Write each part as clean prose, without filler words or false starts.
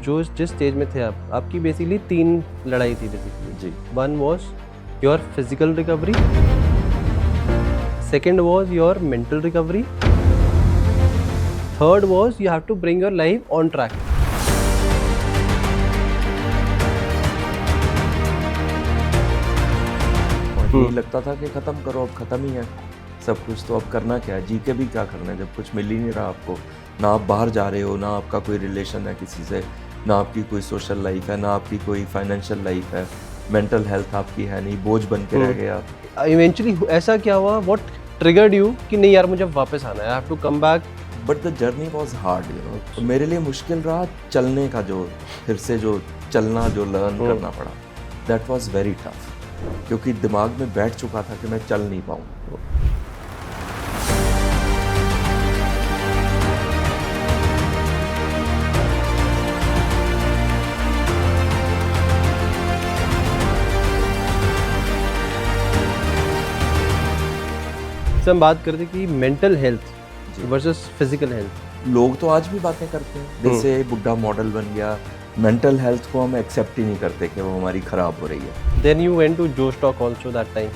जो जिस स्टेज में थे आप, आपकी बेसिकली 3 लड़ाई थी बेसिकली जी। One was your physical recovery, second was your mental recovery, third was you have to bring your life on track. यही लगता था कि ख़त्म करो, अब ख़त्म ही है सब कुछ, तो अब करना क्या है, जी के भी क्या करना है जब कुछ मिल ही नहीं रहा आपको। ना आप बाहर जा रहे हो, ना आपका कोई रिलेशन है किसी से, ना आपकी कोई सोशल लाइफ है, ना आपकी कोई फाइनेंशियल लाइफ है, मेंटल हेल्थ आपकी है नहीं, बोझ बन के रह गए आप। इवेंचुअली ऐसा क्या हुआ, व्हाट ट्रिगर्ड यू कि नहीं यार मुझे वापस आना है, I have to come back? But the journey was hard, you know. मेरे लिए मुश्किल रहा चलने का, जो फिर से जो चलना, जो लर्न करना पड़ा, दैट वॉज वेरी टफ, क्योंकि दिमाग में बैठ चुका था कि मैं चल नहीं पाऊँ। से हम बात करते कि mental health versus physical health. लोग तो आज भी बातें करते हैं, जैसे बुड्ढा मॉडल बन गया। मेंटल हेल्थ को हम एक्सेप्ट ही नहीं करते कि वो हमारी खराब हो रही है। Then you went to Joe Stock also that time.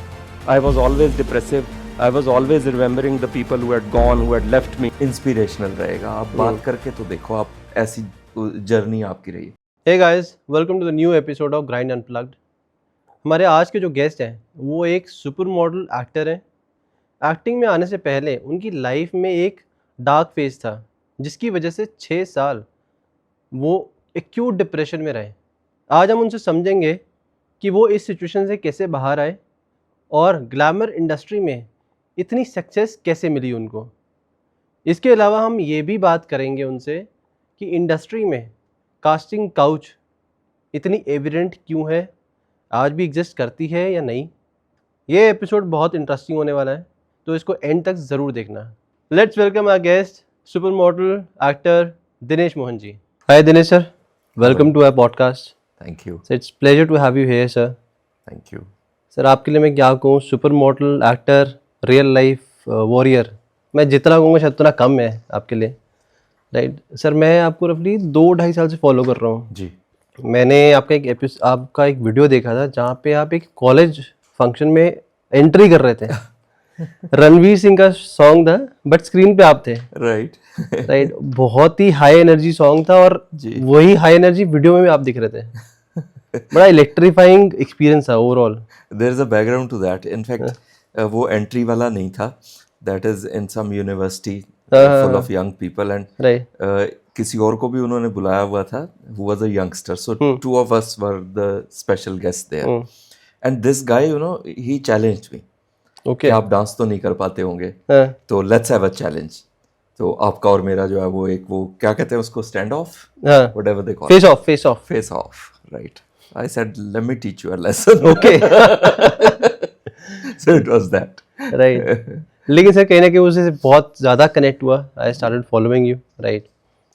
I was always depressive. I was always remembering the people who had gone, who had left me. Inspirational रहेगा, आप बात करके तो देखो, आप ऐसी जर्नी आपकी रही। Hey guys, welcome to the new episode of Grind Unplugged. हमारे आज के जो गेस्ट हैं वो एक सुपर मॉडल एक्टर हैं। एक्टिंग में आने से पहले उनकी लाइफ में एक डार्क फेज था जिसकी वजह से 6 साल वो एक्यूट डिप्रेशन में रहे। आज हम उनसे समझेंगे कि वो इस सिचुएशन से कैसे बाहर आए और ग्लैमर इंडस्ट्री में इतनी सक्सेस कैसे मिली उनको। इसके अलावा हम ये भी बात करेंगे उनसे कि इंडस्ट्री में कास्टिंग काउच इतनी एविडेंट क्यों है, आज भी एग्जिस्ट करती है या नहीं। ये एपिसोड बहुत इंटरेस्टिंग होने वाला है, तो इसको एंड तक ज़रूर देखना। Let's welcome our guest super model actor Dinesh Mohan ji. Hi Dinesh sir, welcome to our podcast. Thank you. It's pleasure to have you here sir. Thank you sir, आपके लिए मैं क्या कहूँ, super model actor, real life warrior, मैं जितना कहूँगा शायद उतना कम है आपके लिए, राइट सर। मैं आपको रफली 2-2.5 साल से फॉलो कर रहा हूँ जी। मैंने आपका एक वीडियो देखा था जहाँ पे आप एक कॉलेज फंक्शन में एंट्री कर रहे थे। रणवीर सिंह का सॉन्ग था बट स्क्रीन पे आप थे, राइट। राइट। बहुत ही हाई एनर्जी सॉन्ग था और वही हाई एनर्जी वीडियो में भी आप दिख रहे थे। बड़ा इलेक्ट्रीफाइंग एक्सपीरियंस था overall. There is a background to that. In fact वो एंट्री वाला नहीं था, that is in some university full of young people, and किसी और को भी उन्होंने बुलाया हुआ था who was a youngster, so two of us were the special guest there, and this guy, you know, he challenged me कि आप डांस तो नहीं कर पाते होंगे, तो लेट्स हैव अ चैलेंज। तो आपका और मेरा जो है वो एक, वो क्या कहते हैं उसको, stand of, whatever they call, face of, right. I said, let me teach you a lesson. Okay. So it was that. Right. लेकिन सर कहीं ना कहीं उससे बहुत ज़्यादा कनेक्ट हुआ। I started following you, right.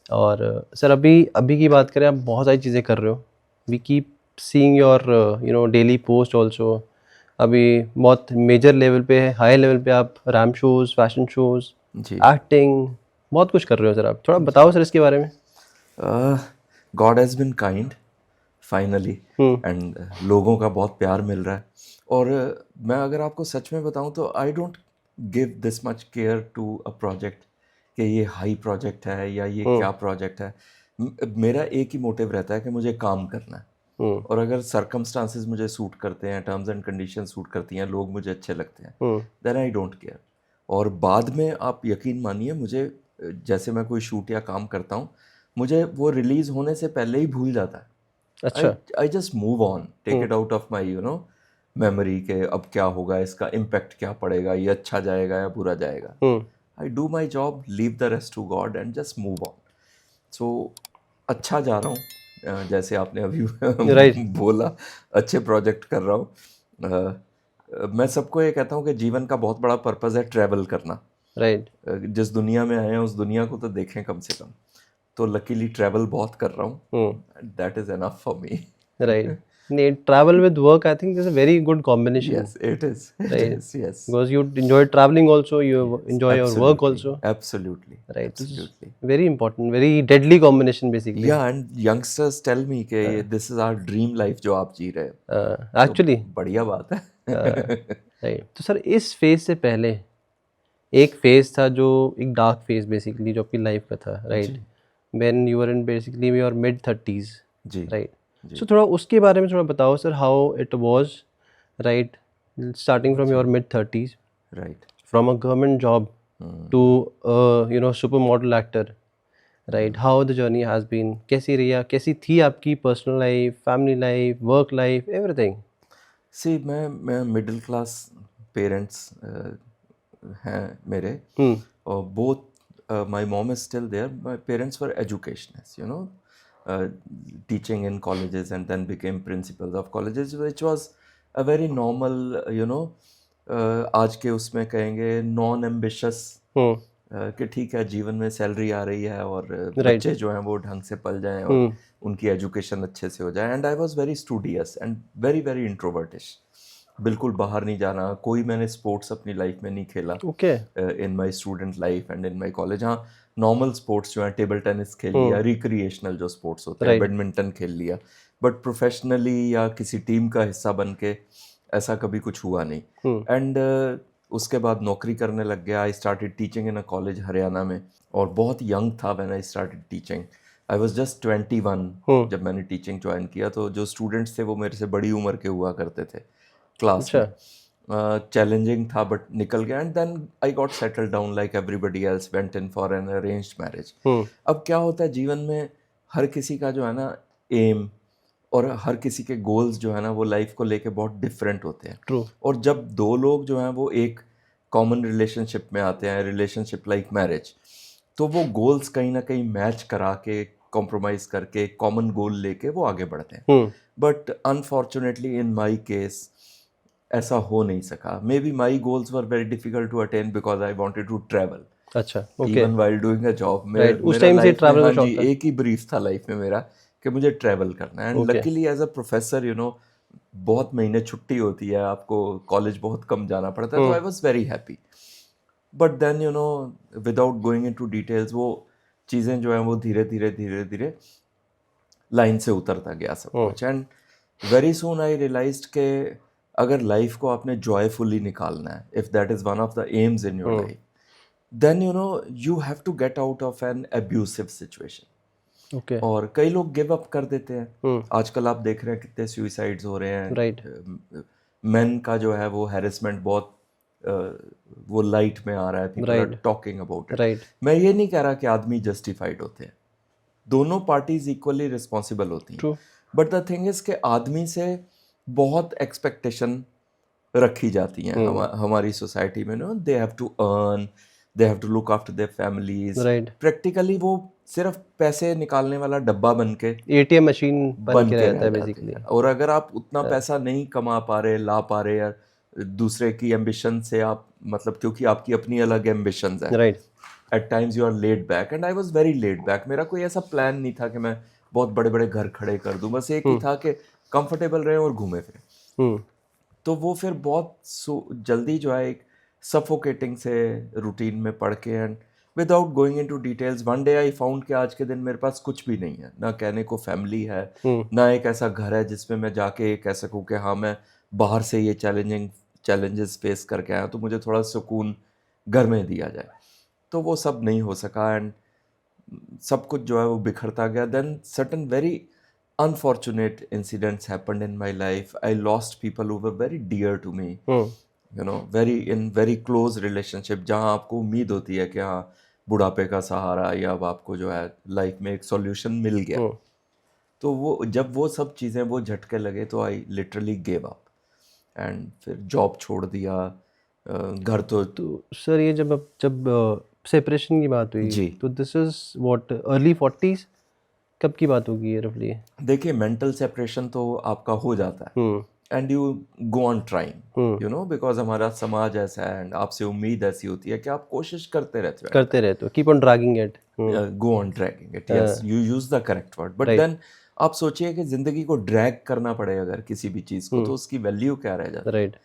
और सर अभी की बात करें, आप बहुत सारी चीज़ें कर रहे हो। We keep seeing your daily post also. अभी बहुत मेजर लेवल पे, हाई लेवल पे आप ramp shows, fashion shows, acting, बहुत कुछ कर रहे हो सर। आप थोड़ा बताओ सर इसके बारे में। God has been kind. Finally, and लोगों का बहुत प्यार मिल रहा है। और मैं अगर आपको सच में बताऊं तो I don't give this much care to a project कि ये हाई प्रोजेक्ट है या ये क्या प्रोजेक्ट है। मेरा एक ही मोटिव रहता है कि मुझे काम करना है, और अगर सर्कमस्टांसेस मुझे सूट करते हैं, टर्म्स एंड कंडीशन सूट करती हैं, लोग मुझे अच्छे लगते हैं, देन आई डोंट केयर। और बाद में आप यकीन मानिए, मुझे जैसे मैं कोई शूट या काम करता हूँ, मुझे वो रिलीज़ होने से पहले ही भूल जाता है। अच्छा। I just move on, take it out of my, you know, memory के अब क्या होगा, इसका इम्पैक्ट क्या पड़ेगा, ये अच्छा जाएगा या बुरा जाएगा। I do my job, leave the rest to God and just move on. So अच्छा जा रहा हूँ, जैसे आपने अभी बोला, अच्छे प्रोजेक्ट कर रहा हूँ। मैं सबको ये कहता हूँ कि जीवन का बहुत बड़ा पर्पज़ है ट्रैवल करना, राइट। जिस दुनिया में आए हैं उस दुनिया को तो देखें कम से कम। तो लकीली ट्रैवल बहुत कर रहा हूँ, that is enough for me, right. नहीं, travel with work, I think this is a very good combination. Yes, it is. It Right. is, yes. Because you enjoy traveling also, you enjoy your work Absolutely, also. absolutely, Right. This is absolutely. very important, very deadly combination basically. Yeah, and youngsters tell me कि this is our dream life जो आप जी रहे हो, Actually. तो बढ़िया बात है. Right. तो सर इस फेज से पहले एक फेज था जो एक डार्क फेज बेसिकली जो आपकी लाइफ का था, right, when you were in basically your mid 30s, जी, राइट. जी. सो थोड़ा उसके बारे में थोड़ा बताओ sir, how it was, right, starting from your mid 30s, Right. From a government job to super model actor, right, how the journey has been, कैसी रही, कैसी थी आपकी personal life, family life, work life, everything. See, मैं middle class parents हैं मेरे, और both my mom is still there. My parents were educationist, you know, teaching in colleges and then became principals of colleges, which was a very normal, you know, आज के उसमें कहेंगे non ambitious, कि ठीक है जीवन में सैलरी आ रही है और बच्चे जो हैं वो ढंग से पल जाएं और उनकी एजुकेशन अच्छे से हो जाए. And I was very studious and very very introvertish. बिल्कुल बाहर नहीं जाना, कोई मैंने स्पोर्ट्स अपनी लाइफ में नहीं खेला okay. In my student life and in my college. हाँ, नॉर्मल स्पोर्ट्स जो हैं, टेबल टेनिस खेल लिया, रिक्रिएशनल जो स्पोर्ट्स होते हैं, बैडमिंटन खेल लिया, बट प्रोफेशनली या किसी टीम का हिस्सा बन के ऐसा कभी कुछ हुआ नहीं. एंड उसके बाद नौकरी करने लग गया. I started teaching in a college Haryana में, और बहुत यंग था when I started teaching. I was just 21 जब मैंने टीचिंग ज्वाइन किया. तो जो स्टूडेंट्स थे वो मेरे से बड़ी उम्र के हुआ करते थे क्लास में. चैलेंजिंग था बट निकल गया. And then I got settled down like everybody else, went in for an arranged marriage. अब क्या होता है जीवन में, हर किसी का जो है ना एम और हर किसी के गोल्स जो है ना वो लाइफ को लेके बहुत डिफरेंट होते हैं. True. और जब दो लोग जो हैं वो एक कॉमन रिलेशनशिप में आते हैं, रिलेशनशिप लाइक मैरिज, तो वो गोल्स कहीं ना कहीं मैच करा के, कॉम्प्रोमाइज़ करके, कॉमन गोल लेके वो आगे बढ़ते हैं. But unfortunately in my case ऐसा हो नहीं सका. Maybe my goals were very difficult to attain because I wanted to travel. अच्छा, okay. Even while doing a job. उस टाइम से ट्रैवल का शौक जी, था. एक ही ब्रीफ था लाइफ में मेरा कि मुझे ट्रैवल करना है. And luckily as a professor, you know, बहुत महीने छुट्टी होती है, आपको कॉलेज बहुत कम जाना पड़ता है, तो I was very happy. But then you know, without going into details, वो चीज़ें जो हैं वो धीरे धीरे धीरे धीरे लाइन से उतरता गया सब कुछ. And very soon I realised के अगर लाइफ को आपने जॉयफुली निकालना है, if that is one of the aims in your life, then you know you have to get out of an abusive situation. Okay. और कई लोग गिव अप कर देते हैं. आजकल आप देख रहे हैं कितने सुइसाइड्स हो रहे हैं. राइट. मेन का जो है वो हैरेसमेंट बहुत वो लाइट में आ रहा है. People are talking about it. Right. मैं ये नहीं कह रहा कि आदमी जस्टिफाइड होते हैं, दोनों पार्टीज इक्वली रिस्पॉन्सिबल होती हैं. True. But the thing is के आदमी से बहुत एक्सपेक्टेशन रखी जाती हैं हमारी सोसाइटी में. No, they have to earn, they have to look after their families. Right. Practically वो सिर्फ पैसे निकालने वाला डब्बा बन के, एटीएम मशीन बन के रहता है रह जाते बेसिकली. हैं. और अगर आप उतना पैसा नहीं कमा पा रहे, ला पा रहे, या दूसरे की एम्बिशन से आप, मतलब क्योंकि आपकी अपनी अलग एम्बिशंस हैं, right, at times you are laid back. And I was very laid back. मेरा कोई ऐसा प्लान नहीं था कि मैं बहुत बड़े बड़े घर खड़े कर दूं. बस एक ही था कि कंफर्टेबल रहे और घूमे फिरे. तो वो फिर बहुत जल्दी जो है एक सफोकेटिंग से रूटीन में पड़ के, and without going into details, one day I found कि आज के दिन मेरे पास कुछ भी नहीं है. ना कहने को फैमिली है, ना एक ऐसा घर है जिसमें मैं जाके कह सकूं कि हाँ मैं बाहर से ये चैलेंजेस फेस करके आया, तो मुझे थोड़ा सुकून घर में दिया जाए. तो वो सब नहीं हो सका. एंड सब कुछ जो है वो बिखरता गया. Then certain very unfortunate incidents happened in my life. I lost people who were very dear to me. You know, very close relationship, जहाँ आपको उम्मीद होती है कि हाँ बुढ़ापे का सहारा या अब आपको जो है लाइफ में एक सॉल्यूशन मिल गया. तो वो जब वो सब चीज़ें वो झटके लगे तो I literally gave up. And फिर जॉब छोड़ दिया. घर तो सर ये जब सेपरेशन की बात हुई जी, तो this is what early 40s, कब की बात होगी ये रफली? देखिए, मेंटल सेपरेशन तो आपका हो जाता है, and you go on trying, you know, because हमारा समाज ऐसा है एंड आपसे उम्मीद ऐसी होती है कि आप कोशिश करते रहते हो, keep on dragging it, go on dragging it. Yes, you use the correct word. But then आप सोचिए कि ज़िंदगी को ड्रैग करना पड़े अगर किसी भी चीज़ को, तो उसकी वैल्यू क्या रह जाती है। Right.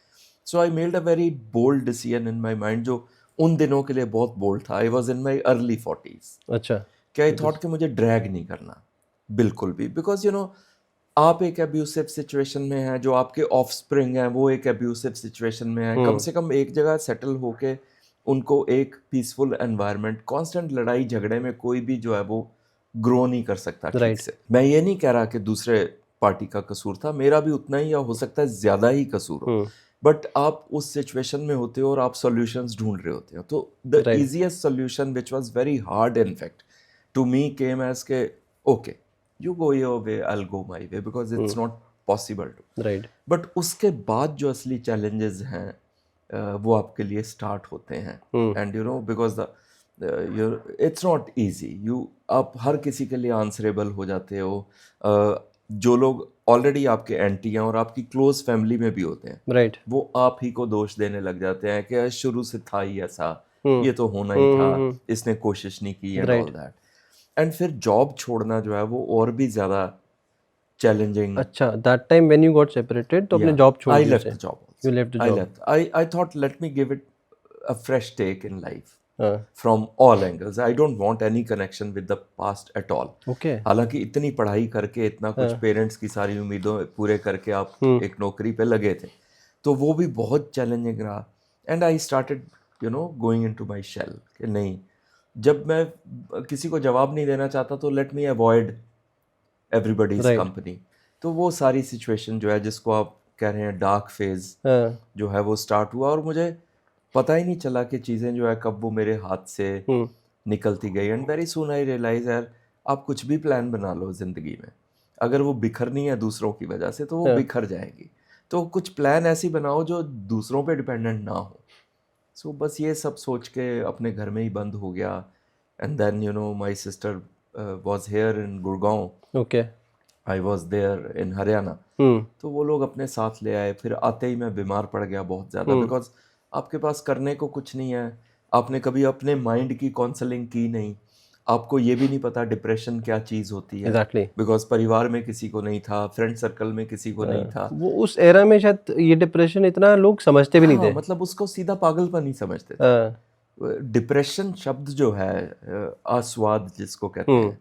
So I made a very bold decision in my mind, जो उन दिनों के लिए बहुत बोल्ड था। I was in my early 40s। अच्छा। कि आई थॉट कि मुझे ड्रैग नहीं करना बिल्कुल भी, बिकॉज यू नो आप एक अब्यूसिव सिचुएशन में हैं, जो आपके ऑफस्प्रिंग हैं वो एक अब्यूसिव सिचुएशन में है, कम से कम एक जगह सेटल होके उनको एक पीसफुल एनवायरनमेंट, कांस्टेंट लड़ाई झगड़े में कोई भी जो है वो ग्रो नहीं कर सकता ठीक Right. से। मैं ये नहीं कह रहा कि दूसरे पार्टी का कसूर था, मेरा भी उतना ही या हो सकता है ज़्यादा ही कसूर हो, बट आप उस सिचुएशन में होते हो और आप सॉल्यूशंस ढूंढ रहे होते हो। तो the Right. Easiest solution which was very hard in fact to me came as के okay you go your way, I will go my way, because it's not possible to. Right. But उसके बाद जो असली challenges हैं वो आपके लिए start होते हैं, and you no because the it's not easy, you आप हर किसी के लिए आंसरेबल हो जाते हो। जो लोग ऑलरेडी आपके एंटी हैं और आपकी क्लोज फैमिली में भी होते हैं, राइट। वो आप ही को दोष देने लग जाते हैं कि शुरू से था ही ऐसा, ये तो होना ही था, इसने कोशिश नहीं की एंड ऑल दैट। एंड फिर जॉब छोड़ना जो है वो और भी ज़्यादा चैलेंजिंग। अच्छा, that time when you got separated तो अपने जॉब छोड़ I दी left उसे। the job also. You left the I job. left. I thought let me give it a fresh take in life हाँ। from all angles. I don't want any connection with the past at all. Okay. हालांकि इतनी पढ़ाई करके इतना कुछ parents की सारी उम्मीदों पूरे करके आप एक नौकरी पे लगे थे, तो वो भी बहुत चैलेंजिंग रहा। And I started you know going into my shell कि नहीं, जब मैं किसी को जवाब नहीं देना चाहता तो let me avoid everybody's Right. Company. तो वो सारी सिचुएशन जो है जिसको आप कह रहे हैं डार्क फेज हाँ। जो है वो स्टार्ट हुआ, और मुझे पता ही नहीं चला कि चीज़ें जो है कब वो मेरे हाथ से निकलती गई। And very soon I realise यार, आप कुछ भी प्लान बना लो ज़िंदगी में, अगर वो बिखरनी है दूसरों की वजह से तो वो बिखर जाएगी। तो कुछ प्लान ऐसी बनाओ जो दूसरों पे डिपेंडेंट ना हो। सो बस ये सब सोच के अपने घर में ही बंद हो गया। And then you know my sister was here in Gurgaon, okay. I was there in Haryana. तो वो लोग अपने साथ ले आए। फिर आते ही मैं बीमार पड़ गया बहुत ज़्यादा, बिकॉज आपके पास करने को कुछ नहीं है, आपने कभी अपने माइंड की काउंसलिंग की नहीं, आपको ये भी नहीं पता डिप्रेशन क्या चीज़ होती है, एग्जैक्टली। बिकॉज परिवार में किसी को नहीं था, फ्रेंड सर्कल में किसी को नहीं था। वो उस एरा में शायद ये डिप्रेशन इतना लोग समझते भी नहीं हाँ, थे। मतलब उसको सीधा पागलपन ही समझते थे। हाँ। डिप्रेशन शब्द जो है आस्वाद जिसको कहते हैं,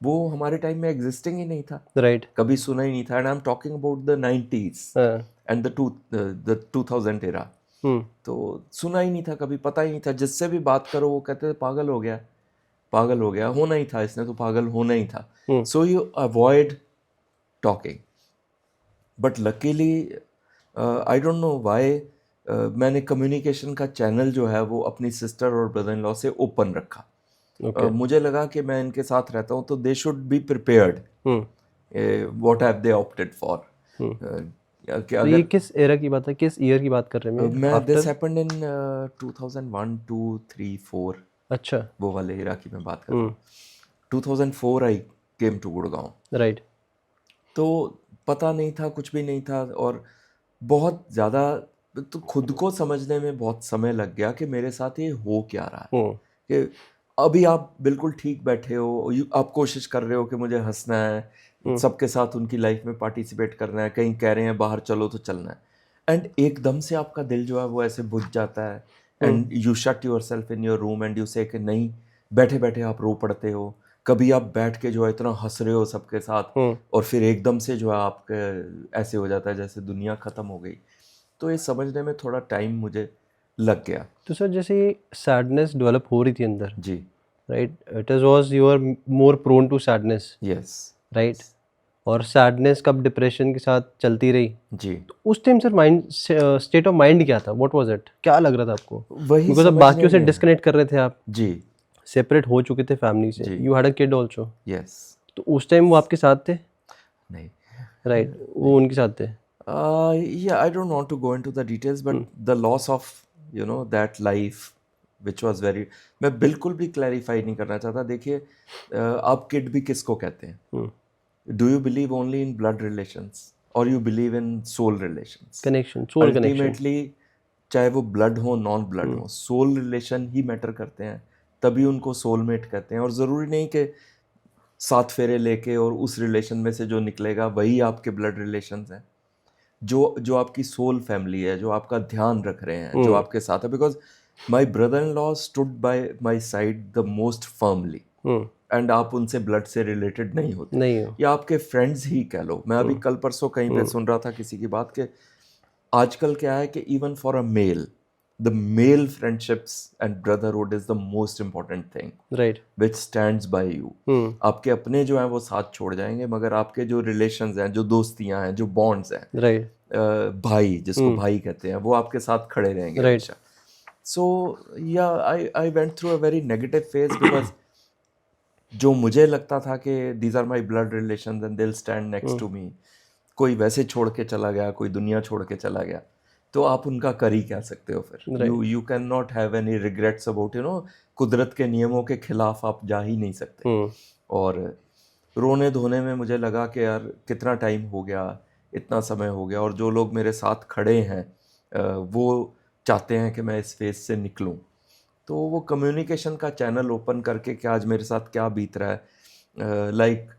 वो हमारे टाइम में एग्जिस्टिंग ही नहीं था, राइट। कभी सुना ही नहीं था। And I am talking about the 90s हाँ। And the 2000 era. तो सुना ही नहीं था, कभी पता ही नहीं था। जिससे भी बात करो वो कहते थे पागल हो गया, पागल हो गया, होना ही था, इसने तो पागल होना ही था। So you avoid talking. But luckily I don't know why मैंने कम्युनिकेशन का चैनल जो है वो अपनी सिस्टर और ब्रदर इन लॉ से ओपन रखा। मुझे लगा कि मैं इनके साथ रहता हूँ तो they should be prepared what have they opted for. तो ये किस एरा की बात है, किस ईयर की बात कर रहे हैं? मैं दिस हैपेंड इन 2001 2 3 4। अच्छा। वो वाले एरा की मैं बात कर रहा हूँ। 2004 आई केम टू गुड़गांव। राइट। तो पता नहीं था, कुछ भी नहीं था, और बहुत ज़्यादा तो खुद को समझने में बहुत समय लग गया कि मेरे साथ ये हो क्या रहा है। कि अभी आप बिल्कुल ठीक बैठे हो, आप कोशिश कर रहे हो कि मुझे हंसना है, सबके साथ उनकी लाइफ में पार्टिसिपेट करना है, कहीं कह रहे हैं बाहर चलो तो चलना है, एंड एकदम से आपका दिल जो है वो ऐसे बुझ जाता है। And you shut your self in your room and you से कि नहीं, बैठे बैठे आप रो पड़ते हो। कभी आप बैठ के जो है इतना हंस रहे हो सबके साथ, और फिर एकदम से जो है आपके ऐसे हो जाता है जैसे दुनिया ख़त्म हो गई। तो ये समझने में थोड़ा टाइम मुझे लग गया। तो सर जैसे ये सैडनेस डेवलप हो रही थी अंदर, जी। Right, it is was you are more prone to sadness, yes. Right, और सैडनेस कब डिप्रेशन के साथ चलती रही, जी। तो उस time sir mind state of mind क्या था? What was it? क्या लग रहा था आपको? वही बिकॉज अब समझने बाकियों से में- डिस्कनेक्ट कर रहे थे आप, जी। सेपरेट हो चुके थे फैमिली से, जी। You had a kid also, yes. तो उस टाइम वो आपके साथ थे? नहीं। राइट, वो उनके साथ थे। Yeah, I don't want to go into the details, but the loss of you know that life which was very, मैं बिल्कुल भी क्लैरिफाई नहीं करना चाहता। देखिए आप किड भी किसको कहते हैं? Do you believe only in blood relations और you believe in soul relations? Connection, soul connection. Ultimately चाहे वो ब्लड हो नॉन ब्लड हो, सोल रिलेशन ही मैटर करते हैं, तभी उनको सोलमेट कहते हैं। और ज़रूरी नहीं कि सात फेरे लेके और उस रिलेशन में से जो निकलेगा वही आपके ब्लड रिलेशंस हैं, जो आपकी सोल फैमिली है, जो आपका ध्यान रख रहे हैं, जो आपके साथ है। Because my brother in law stood by my side the most firmly, and आप उनसे ब्लड से रिलेटेड नहीं होते, नहीं हो। या आपके फ्रेंड्स ही कह लो। मैं अभी कल परसों कहीं पे सुन रहा था किसी की बात के आजकल क्या है कि even for a male, the male friendships and brotherhood is the most important thing right. Which stands by you. आपके अपने जो हैं वो साथ छोड़ जाएंगे, मगर आपके जो रिलेशंस हैं, जो दोस्तियां हैं, जो बॉन्ड्स हैं, राइट। भाई जिसको भाई कहते हैं, वो आपके साथ खड़े रहेंगे Right. हमेशा। So yeah I went through a very negative phase, because जो मुझे लगता था कि these are my blood relations and they will stand next to me, कोई वैसे छोड़ के चला गया, कोई दुनिया छोड़ के चला गया, तो आप उनका कर ही क्या सकते हो फिर। You can not have any regrets about कुदरत के नियमों के खिलाफ आप जा ही नहीं सकते। और रोने धोने में मुझे लगा कि यार कितना टाइम हो गया, इतना समय हो गया, और जो लोग मेरे साथ खड़े हैं वो चाहते हैं कि मैं इस फेज से निकलूं। तो वो कम्युनिकेशन का चैनल ओपन करके कि आज मेरे साथ क्या बीत रहा है, like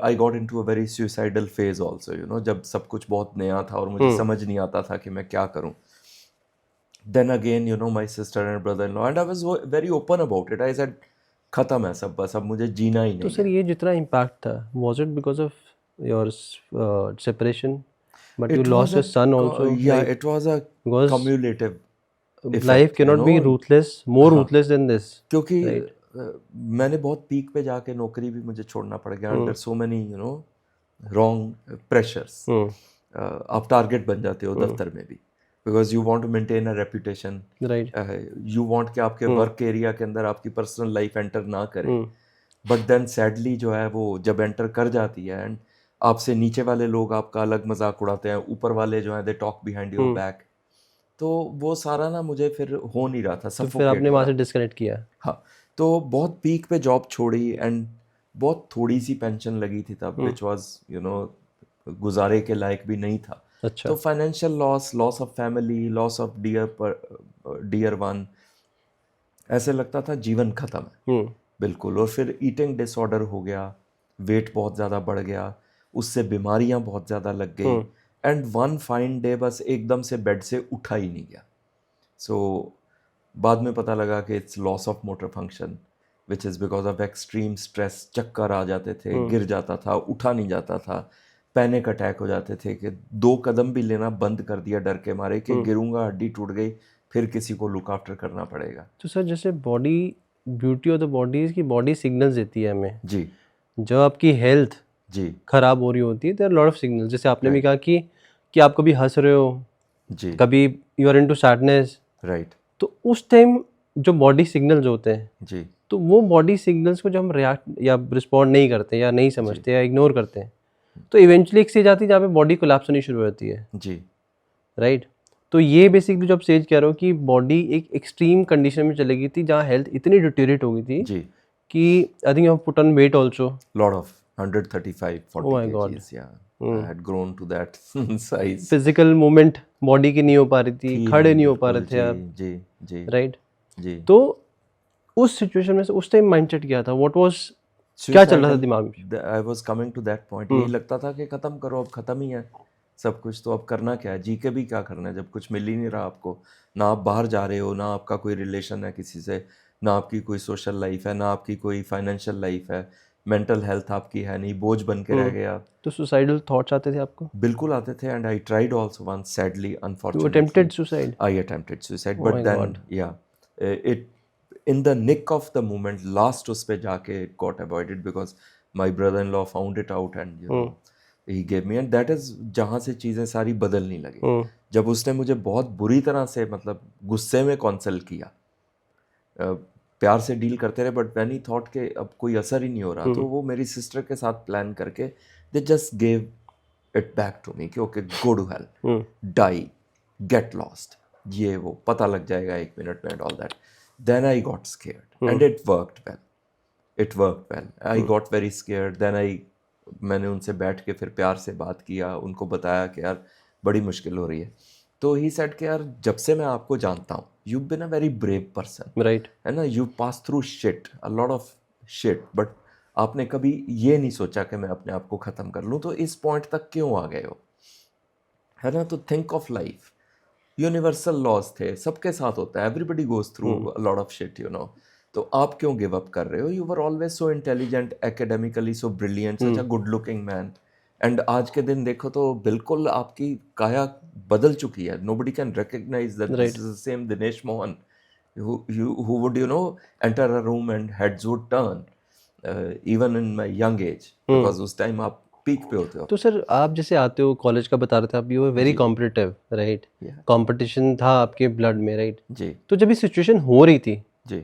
I got into a very suicidal phase also, जब सब कुछ बहुत नया था और मुझे समझ नहीं आता था कि मैं क्या करूं। Then again my sister and brother in law and I was very open about it. I said खत्म है सब, बस अब मुझे जीना ही तो नहीं सर है। ये जितना इम्पैक्ट था, was it because of your separation, but you It was lost your a son also, yeah, right? it was a because cumulative life effect, can not be ruthless, more हाँ, ruthless than this, क्योंकि right? मैंने बहुत peak पे जाके नौकरी भी मुझे छोड़ना पड़ गया under so many wrong pressures. आप टारगेट बन जाते हो दफ्तर में भी, because you want to maintain a reputation, right. You want कि आपके वर्क एरिया के अंदर आपकी पर्सनल लाइफ एंटर ना करे। बट देन सैडली जो है वो जब एंटर कर जाती है, एंड आपसे नीचे वाले लोग आपका अलग मजाक उड़ाते हैं, ऊपर वाले जो है they talk behind your back, तो वो सारा ना मुझे फिर हो नहीं रहा था, तो फिर सफोकेट आपने हो वहाँ रहा। से डिस्कनेक्ट किया? हाँ, तो बहुत पीक पे जॉब छोड़ी, एंड बहुत थोड़ी सी पेंशन लगी थी तब, विच वाज गुजारे के लायक भी नहीं था। अच्छा। तो financial loss, loss of family, loss of dear one, ऐसे लगता था जीवन खत्म है बिल्कुल। और फिर ईटिंग डिसऑर्डर हो गया, वेट बहुत ज़्यादा बढ़ गया, उससे बीमारियां बहुत ज़्यादा लग गई, एंड वन फाइन डे बस एकदम से बेड से उठा ही नहीं गया। सो बाद में पता लगा कि it's loss of motor function which is because of extreme stress. चक्कर आ जाते थे, गिर जाता था, उठा नहीं जाता था, पैनिक अटैक हो जाते थे कि 2 कदम भी लेना बंद कर दिया डर के मारे कि गिरूंगा, हड्डी टूट गई, फिर किसी को लुक आफ्टर करना पड़ेगा। तो सर जैसे body, beauty of the body is कि बॉडी सिग्नल्स देती है हमें। जी जब आपकी हेल्थ जी खराब हो रही होती है, there are lot of signals, जैसे आपने भी Right. कहा कि आप कभी हंस रहे हो, जी कभी you are into sadness, right तो उस टाइम जो बॉडी सिग्नल्स होते हैं, जी तो वो बॉडी सिग्नल्स को जब हम रिएक्ट या रिस्पॉन्ड नहीं करते या नहीं समझते या इग्नोर करते हैं, तो इवेंचुअली एक स्टेज आती है जहाँ पे बॉडी कोलैप्स होनी शुरू हो जाती है, जी राइट? तो ये बेसिकली जो आप स्टेज कह रहे हो कि बॉडी एक एक्सट्रीम कंडीशन में चली गई थी जहाँ हेल्थ इतनी डिटेरियोरेट हो गई थी जी कि I think you have put on weight also. lot of 135 40 Oh my God. kgs, yeah, I had grown to that size। Physical movement body की नहीं हो पा रही थी, थी खड़े नहीं नहीं हो पा रहे बिल्कुल, थे आप, जी जी राइट? जी। तो उस सिचुएशन में से उस टाइम माइंडसेट क्या था, व्हाट वाज, क्या चल रहा था दिमाग में? I was coming to that point. यही लगता था कि ख़त्म करो, अब ख़त्म ही है सब कुछ, तो अब करना क्या है, जी के भी क्या करना है जब कुछ मिल ही नहीं रहा आपको। ना आप बाहर जा रहे हो, ना आपका कोई रिलेशन है किसी से, ना आपकी कोई सोशल लाइफ है, ना आपकी कोई फाइनेंशियल लाइफ है, मेंटल हेल्थ आपकी है नहीं, बोझ बन के रह गया। तो सुसाइडल थॉट्स आते थे आपको? बिल्कुल आते थे, and I tried also once, sadly you unfortunately attempted suicide? I attempted suicide, Oh but my then God. Yeah it in the nick of the moment, last उस पे जाके it got avoided because my brother-in-law found it out and he gave me, and that is जहाँ से चीज़ें सारी बदलने लगी। जब उसने मुझे बहुत बुरी तरह से, मतलब गुस्से में कॉन्सल किया, प्यार से डील करते रहे, बट व्हेन ही थॉट के अब कोई असर ही नहीं हो रहा, तो वो मेरी सिस्टर के साथ प्लान करके they just gave it back to me कि okay go to hell, die, get lost, ये वो पता लग जाएगा 1 मिनट में, and all that. Then I got scared, and it worked well. It worked well. I got very scared. Then मैंने उनसे बैठ के फिर प्यार से बात किया, उनको बताया कि यार बड़ी मुश्किल हो रही है। तो ही सेड कि यार जब से मैं आपको जानता हूँ, you been a very brave person, right? है ना, you pass through shit, a lot of shit, but आपने कभी ये नहीं सोचा कि मैं अपने आप को ख़त्म कर लूँ, तो इस पॉइंट तक क्यों आ गए हो, है ना? तो think of life, universal laws थे, सबके साथ होता है, everybody goes through a lot of shit, you know. तो आप क्यों गिव अप कर रहे हो? You were always so intelligent, academically so brilliant, such a good looking man, and आज के दिन देखो तो बिल्कुल आपकी काया बदल चुकी है। Nobody can recognise that this Right. Is the same Dinesh Mohan who would, you know, enter a room and heads would turn, even in my young age, because उस टाइम आप पीक पे होते हो। तो सर आप जैसे आते हो कॉलेज का बता रहे थे आप, you were very competitive, right? Yeah. Competition था आपके ब्लड में, राइट? जी तो जब ये सिचुएशन हो रही थी जी।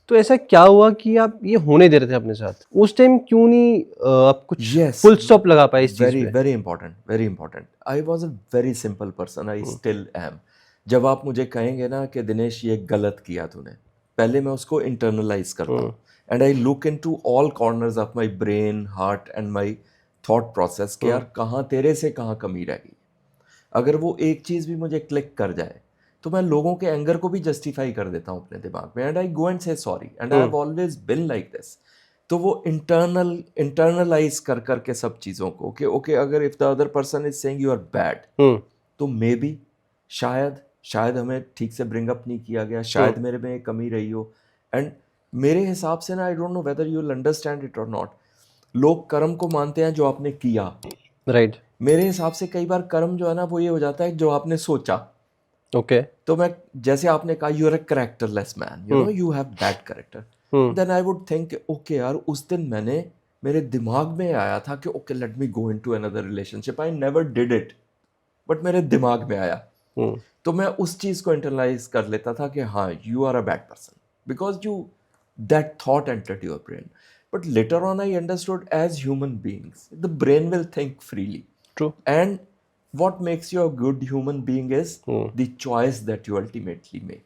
तो ऐसा क्या हुआ कि आप ये होने दे रहे थे अपने साथ? उस टाइम क्यों नहीं आप कुछ Yes. फुल स्टॉप लगा पाए इस चीज very पे? very important, very important. I was a very simple person, I still am. जब आप मुझे कहेंगे ना कि दिनेश ये गलत किया तूने, पहले मैं उसको इंटरनलाइज करता हूँ, and I look into all corners of my brain, heart and my thought process कि यार कहाँ तेरे से कहाँ कमी रह गई। अगर वो एक चीज़ भी मुझे क्लिक कर जाए तो मैं लोगों के एंगर को भी जस्टिफाई कर देता हूँ अपने दिमाग में, एंड आई गो एंड से sorry, and I have always been like this. तो वो इंटरनलाइज कर करके सब चीज़ों को कि ओके अगर if the other person is saying you are bad, तो मे बी शायद हमें ठीक से ब्रिंग अप नहीं किया गया, शायद मेरे में एक कमी रही हो। एंड मेरे हिसाब से ना, आई don't know whether you will understand it और नॉट, लोग कर्म को मानते हैं जो आपने किया, राइट? मेरे हिसाब से कई बार कर्म जो है ना वो ये हो जाता है जो आपने सोचा। ओके। तो मैं, जैसे आपने कहा you are a characterless man, you know, you have bad character, then I would think okay यार उस दिन मेरे दिमाग में आया था कि okay let me go into another relationship, I never did it, but मेरे दिमाग में आया, तो मैं उस चीज़ को इंटरलाइज कर लेता था कि हाँ you are a bad person because you that thought entered your brain. But later on I understood as human beings the brain will think freely, true. and what makes you a good human being is the choice that you ultimately make.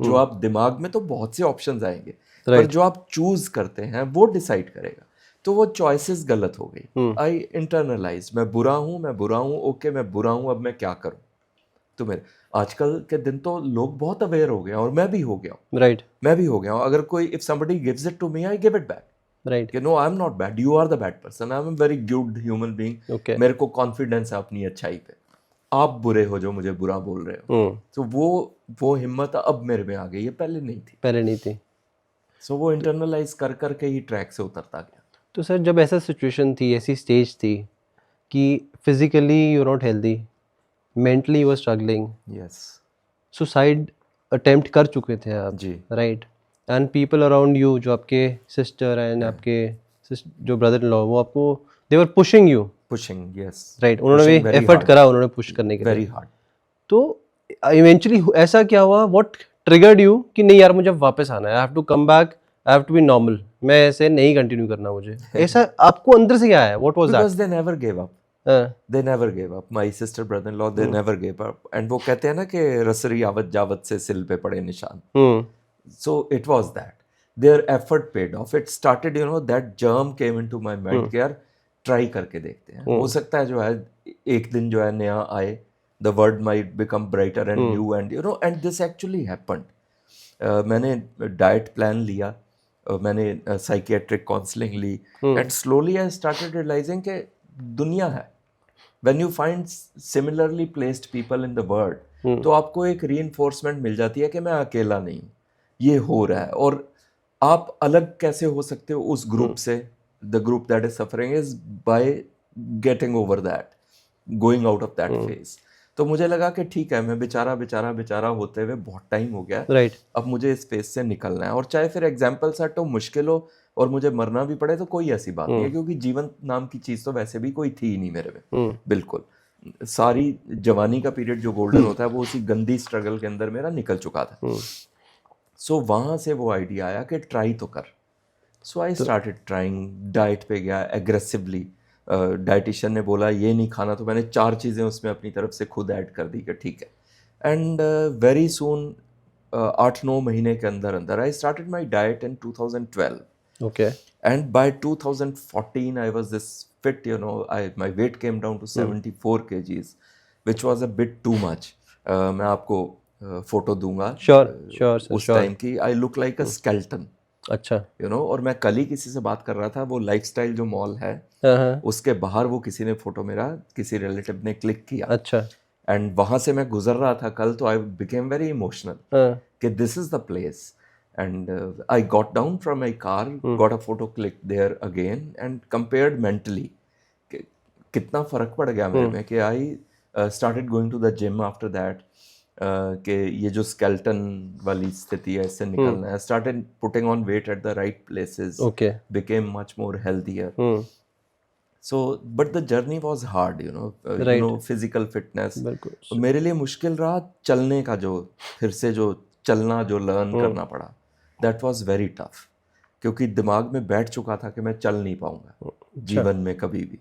जो आप दिमाग में तो बहुत से options आएंगे, पर जो आप चूज करते हैं वो डिसाइड करेगा। तो वो चॉइसेस गलत हो गई। आई इंटरनलाइज, मैं बुरा हूँ, ओके मैं बुरा हूँ, अब मैं क्या करूँ? तो मेरे आजकल के दिन तो लोग बहुत अवेयर हो गए और मैं भी हो गया हूँ, राइट। मैं भी हो गया हूँ। अगर कोई if somebody gives it to me, I give it back. Right. कि no I am not bad, you are the bad person, I am a very good human being. Okay. मेरे को कॉन्फिडेंस है अपनी अच्छाई पे, आप बुरे हो जो मुझे बुरा बोल रहे हो। तो वो हिम्मत अब मेरे में आ गई है, पहले नहीं थी। पहले नहीं थी। सो वो इंटरनलाइज कर करके ही ट्रैक से उतरता गया। तो सर जब ऐसा सिचुएशन थी, ऐसी स्टेज थी कि physically you not healthy, mentally you were struggling, yes suicide attempt कर चुके थे आप, जी। Right? And people around you, जो आपके सिस्टर एंड आपके जो ब्रदर इन लॉ, वो आपको they were pushing you, pushing, yes, right? उन्होंने भी एफर्ट करा, उन्होंने पुश करने के लिए, वेरी हार्ड। तो इवेंचुअली ऐसा क्या हुआ, व्हाट ट्रिगर्ड यू कि नहीं यार मुझे वापस आना है, I have to come back, I have to be normal, मैं ऐसे नहीं कंटिन्यू करना मुझे? ऐसा आपको अंदर से क्या आया? What was that? Because they never give up, they never gave up. My sister brother-in-law, they never gave up. And वो कहते हैं ना कि रसरी आवत जावत से सिल पे पड़े निशान। So it was that. Their effort paid off. It started, you know, that germ came into my mind कि यार ट्राई करके देखते हैं, हो सकता है जो है एक दिन जो है नया आए, the world might become brighter and new, and you know, and this actually happened. मैंने डाइट प्लान लिया, मैंने साइकियाट्रिक काउंसलिंग ली, and slowly I started realising कि दुनिया है, when you find similarly placed people in the world, तो आपको एक reinforcement मिल जाती है कि मैं अकेला नहीं हूँ, ये हो रहा है, और आप अलग कैसे हो सकते हो उस ग्रुप से? the group that is suffering is by getting over that, going out of that phase. तो मुझे लगा कि ठीक है, मैं बेचारा होते हुए बहुत टाइम हो गया, राइट? अब मुझे इस फेज से निकलना है, और चाहे फिर एग्जाम्पल सेट हो, मुश्किल हो और मुझे मरना भी पड़े तो कोई ऐसी बात नहीं है, क्योंकि जीवन नाम की चीज़ तो वैसे भी कोई थी ही नहीं मेरे में। बिल्कुल सारी जवानी का पीरियड जो गोल्डन होता है वो उसी गंदी स्ट्रगल के अंदर मेरा निकल चुका था। सो वहाँ से वो आइडिया आया कि ट्राई तो कर। सो आई स्टार्टेड ट्राइंग, डाइट पे गया एग्रेसिवली, डाइटिशियन ने बोला ये नहीं खाना, तो मैंने 4 चीज़ें उसमें अपनी तरफ से खुद ऐड कर दी कि ठीक है। एंड वेरी सून 8-9 महीने के अंदर I started my diet in 2012. Okay. And by 2014 I was this fit, you know, my weight came down to 74 kgs, which was a bit too much. मैं आपको फोटो दूंगा Sure, sir, उस sure. Time की। I look like a skeleton. अच्छा। You know. और मैं कल ही किसी से बात कर रहा था, वो लाइफस्टाइल जो मॉल है हाँ। उसके बाहर वो किसी ने फोटो मेरा किसी रिलेटिव ने क्लिक किया, अच्छा। एंड वहां से मैं गुजर रहा था कल, तो आई बिकेम वेरी इमोशनल हाँ। कि this is the place, and I got down from my car, got a photo click there again, and compared mentally कितना फर्क पड़ गया मेरे में कि I started going to the gym after that, कि ये जो स्केल्टन वाली स्थिति है इससे निकलना है, started putting on weight at the right places, okay. Became much more healthier. Hmm. So but the journey was hard, you Right. Know physical fitness. बिल्कुल। मेरे लिए मुश्किल रहा चलने का, जो फिर से जो चलना जो लर्न करना पड़ा, दैट वॉज वेरी टफ, क्योंकि दिमाग में बैठ चुका था कि मैं चल नहीं पाऊंगा जीवन में कभी भी.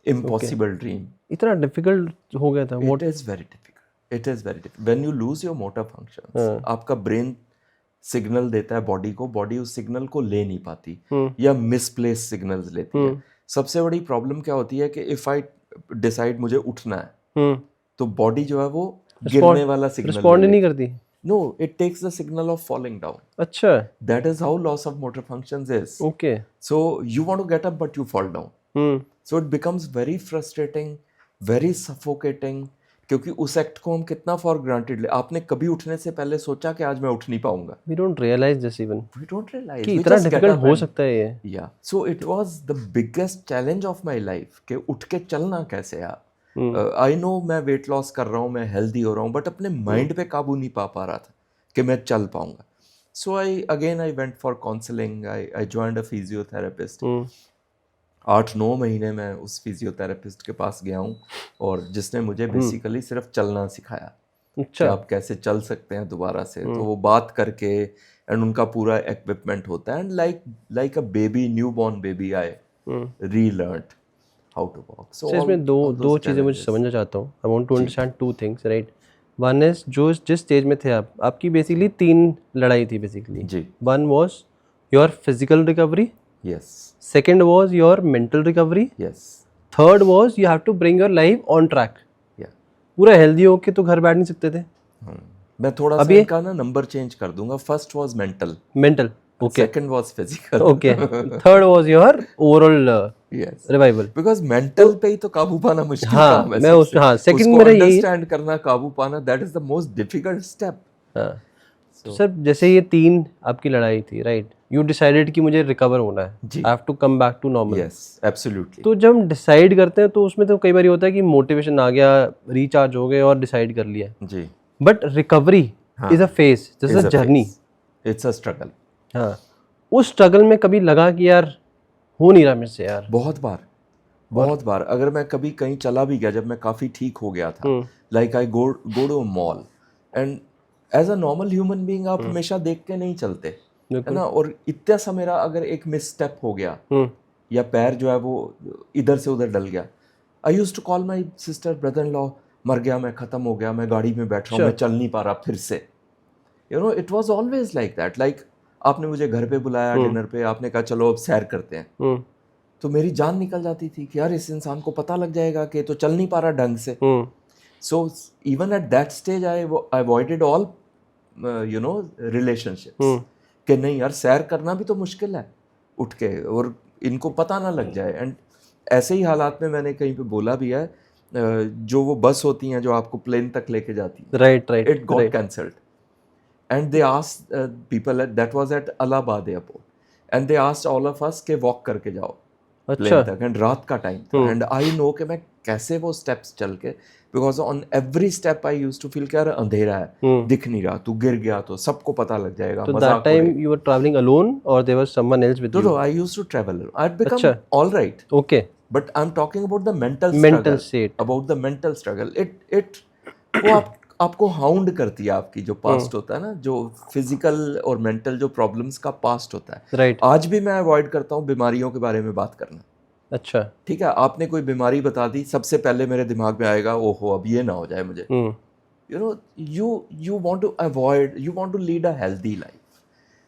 Impossible dream. इतना डिफिकल्ट हो गया था? It is very difficult, it is very difficult. When you lose your motor functions, आपका ब्रेन सिग्नल देता है बॉडी को, बॉडी उस सिग्नल को ले नहीं पाती या मिसप्लेस सिग्नल्स लेती है. सबसे बड़ी प्रॉब्लम क्या होती है कि इफ आई डिसाइड मुझे उठना है, तो बॉडी जो है वो गिरने वाला सिग्नल रिस्पॉन्ड नहीं करती? No, it takes the signal of falling down. अच्छा। That is how loss of motor functions is. Okay. So you want to get up but you fall down. So it becomes very frustrating, very suffocating, क्योंकि उस act को हम कितना for granted ले. आपने कभी उठने से पहले सोचा कि आज मैं उठ नहीं पाऊंगा? We don't realise this even, We don't realize. कि We इतना just get डिफिकल्ट up हो and- सकता है ये. Yeah. So it was the biggest challenge of my life कि उठ के चलना कैसे यार. I know मैं वेट लॉस कर रहा हूँ, मैं हेल्दी हो रहा हूँ, बट अपने माइंड पे काबू नहीं पा रहा था कि मैं चल पाऊंगा. So I went for counseling. I joined a physiotherapist. 8-9 महीने मैं उस फिजियोथेरेपिस्ट के पास गया हूँ, और जिसने मुझे बेसिकली सिर्फ चलना सिखाया कि अच्छा। आप कैसे चल सकते हैं दोबारा से. तो वो बात करके, एंड उनका पूरा इक्विपमेंट होता है, and like a baby, new born baby, I relearned how to walk. So इसमें दो चीज़ें मुझे समझना चाहता हूँ. I want to understand two things, right. One is जो जिस स्टेज में थे आप, आपकी बेसिकली 3 लड़ाई थी बेसिकली. जी. One was your physical recovery, yes, second was your mental recovery, yes, third was you have to bring your life on track. Yeah. पूरा हेल्दी होके तो घर बैठ नहीं सकते थे. मैं थोड़ा सा इनका ना नंबर चेंज कर दूंगा. First was mental, mental. Okay. Second was physical. Okay. Third was your overall yes, revival. Because mental पे ही तो काबू पाना मुश्किल हाँ, काम है. मैं उस हाँ सेकंड मेरा यही. अंडरस्टैंड करना, काबू पाना, that is the most difficult step. हाँ. सर जैसे ये 3 आपकी लड़ाई थी, राइट. यू डिसाइडेड कि मुझे रिकवर होना है, जी. I have to come back to normal. Yes, absolutely. तो जब हम डिसाइड करते हैं तो उसमें तो कई बार होता है कि मोटिवेशन आ गया, रिचार्ज हो गए और डिसाइड कर लिया. जी. But recovery is a phase, this is a journey. It's a struggle. हाँ. उस स्ट्रगल में कभी लगा कि यार हो नहीं रहा मेरे से यार? बहुत बार. अगर मैं कभी कहीं चला भी गया, जब मैं काफ़ी ठीक हो गया था, like I go to a mall, and as a normal human being आप हमेशा देख के नहीं चलते, है ना. और इतना सा मेरा अगर एक मिस स्टेप हो गया, या पैर जो है वो इधर से उधर डल गया, I used to call my sister, brother in law, मर गया मैं, ख़त्म हो गया, मैं गाड़ी में बैठ रहा हूँ, मैं चल नहीं पा रहा फिर से. You know, it was always like that. Like आपने मुझे घर पे बुलाया डिनर पे, आपने कहा चलो अब सैर करते हैं, तो मेरी जान निकल जाती थी कि यार इस इंसान को पता लग जाएगा कि तो चल नहीं पा रहा ढंग से. So even at that stage I avoided all you know relationships, कि नहीं यार सैर करना भी तो मुश्किल है उठ के, और इनको पता ना लग जाए. एंड ऐसे ही हालात में मैंने कहीं पे बोला भी है, जो वो बस होती हैं जो आपको प्लेन तक लेके जाती है, right. it got cancelled, and they asked people that was at Allahabad airport, and they asked all of us के walk करके जाओ प्लेन तक, एंड रात का टाइम था, एंड आई नो कि मैं कैसे वो स्टेप्स चल के, because on every step I used to feel कि यार अंधेरा है, दिख नहीं रहा, तू गिर गया तो सबको पता लग जाएगा. So that time you were traveling alone or there was someone else with you? No, I used to travel alone. I'd become all right. Okay. But I'm talking about the mental state. About the mental struggle. वो आपको hound करती है, आपकी जो past होता है ना, जो फिजिकल और मेंटल जो प्रॉब्लम्स का पास्ट होता है. राइट. आज भी मैं अवॉइड करता हूँ बीमारियों के बारे में बात करना. अच्छा. ठीक है, आपने कोई बीमारी बता दी, सबसे पहले मेरे दिमाग में आएगा ओहो अब ये ना हो जाए मुझे. You know, you want to avoid, you want to lead a healthy life.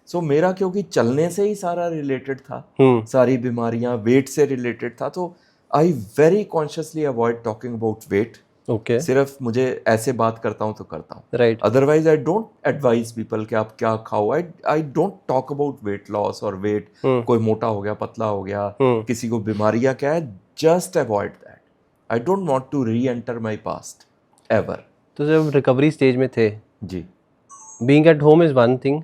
So मेरा क्योंकि चलने से ही सारा रिलेटेड था, सारी बीमारियां वेट से रिलेटेड था, तो I very consciously avoid talking about wait, okay, सिर्फ मुझे ऐसे बात करता हूँ तो करता हूँ, right, otherwise I don't advise people कि आप क्या खाओ। I don't talk about weight loss और वेट, कोई मोटा हो गया, पतला हो गया, किसी को बीमारियां क्या है, just avoid that. I don't want to reenter my past ever. तो जब रिकवरी स्टेज में थे, जी being at home is one thing,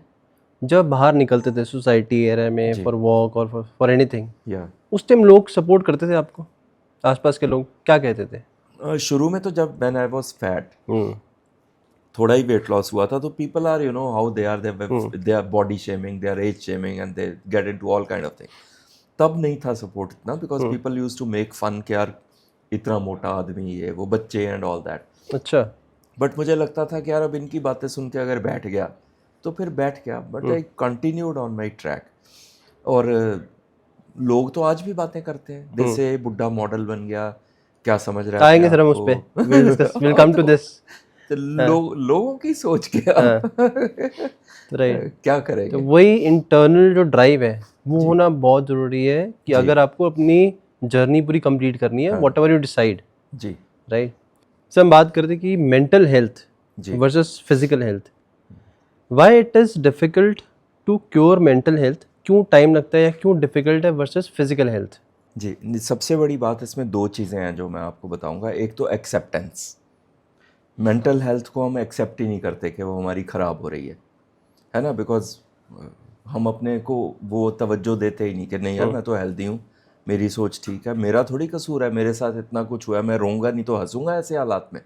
जब बाहर निकलते थे सोसाइटी एरिया में जी फॉर वॉक और फॉर एनीथिंग, या उस टाइम लोग सपोर्ट करते थे आपको? आसपास के लोग क्या कहते थे? शुरू में तो जब when I was fat, hmm, थोड़ा ही वेट लॉस हुआ था, तो people are you know how they are body shaming, they are age shaming and they get into all kind of thing. तब नहीं था सपोर्ट इतना, because people used to make fun कि यार इतना मोटा आदमी, ये वो बच्चे एंड ऑल दैट। अच्छा, बट मुझे लगता था कि यार अब इनकी बातें सुन के अगर बैठ गया तो फिर बैठ गया, but I continued on my track. और लोग तो आज भी बातें करते हैं, जैसे बुढ़ा मॉडल बन गया, क्या समझ रहा है आएंगे सर हम उस पे, विल कम टू दिस। तो लोगों की सोच के हाँ, आप राइट। क्या तो करेंगे। वही इंटरनल जो ड्राइव है वो होना बहुत ज़रूरी है कि अगर आपको अपनी जर्नी पूरी कंप्लीट करनी है, वॉट एवर यू डिसाइड, जी राइट। सर हम बात करते कि मेंटल हेल्थ जी versus physical health, why it is difficult to cure mental health, क्यों टाइम लगता है या क्यों डिफ़िकल्ट है वर्सेस फिजिकल हेल्थ? जी, सबसे बड़ी बात इसमें दो चीज़ें हैं जो मैं आपको बताऊंगा। एक तो एक्सेप्टेंस, मेंटल हेल्थ को हम एक्सेप्ट ही नहीं करते कि वो हमारी ख़राब हो रही है ना, बिकॉज हम अपने को वो तवज्जो देते ही नहीं कि नहीं यार मैं तो हेल्दी हूँ, मेरी सोच ठीक है, मेरा थोड़ी कसूर है, मेरे साथ इतना कुछ हुआ है, मैं रोऊंगा नहीं तो हंसूंगा ऐसे हालात में,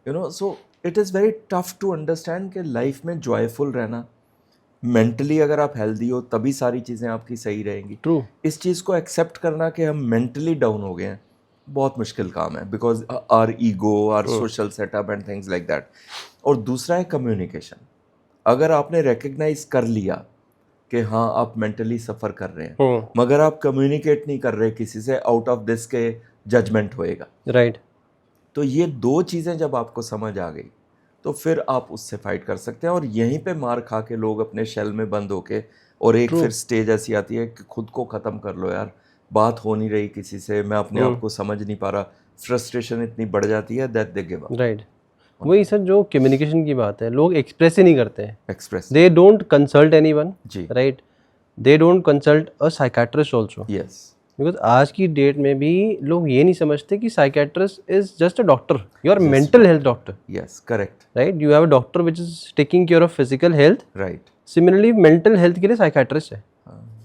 you know. So it is very tough to understand कि लाइफ में जॉयफुल रहना, मेंटली अगर आप हेल्दी हो तभी सारी चीज़ें आपकी सही रहेंगी। ट्रू, इस चीज़ को एक्सेप्ट करना कि हम मेंटली डाउन हो गए हैं बहुत मुश्किल काम है, because our ego, our social setup and things like that. और दूसरा है कम्युनिकेशन। अगर आपने रिकग्नाइज कर लिया कि हाँ आप मेंटली सफ़र कर रहे हैं, मगर आप कम्युनिकेट नहीं कर रहे किसी से, आउट ऑफ दिस के जजमेंट होएगा, राइट, तो ये दो चीज़ें जब आपको समझ आ गई तो फिर आप उससे फाइट कर सकते हैं। और यहीं पे मार खा के लोग अपने शेल में बंद होके, और एक फिर स्टेज ऐसी आती है कि खुद को ख़त्म कर लो यार, बात हो नहीं रही किसी से, मैं अपने आप को समझ नहीं पा रहा, फ्रस्ट्रेशन इतनी बढ़ जाती है that they give up. Right. वही सर जो कम्युनिकेशन की बात है, लोग एक्सप्रेस ही नहीं करते हैं, express they don't consult anyone, जी right, they don't consult a psychiatrist also, yes because आज की डेट में भी लोग ये नहीं समझते कि psychiatrist is just a doctor, you are mental health doctor, yes correct right, you have a doctor which is taking care of physical health, right. Similarly mental health के लिए साइकेट्रिस्ट है।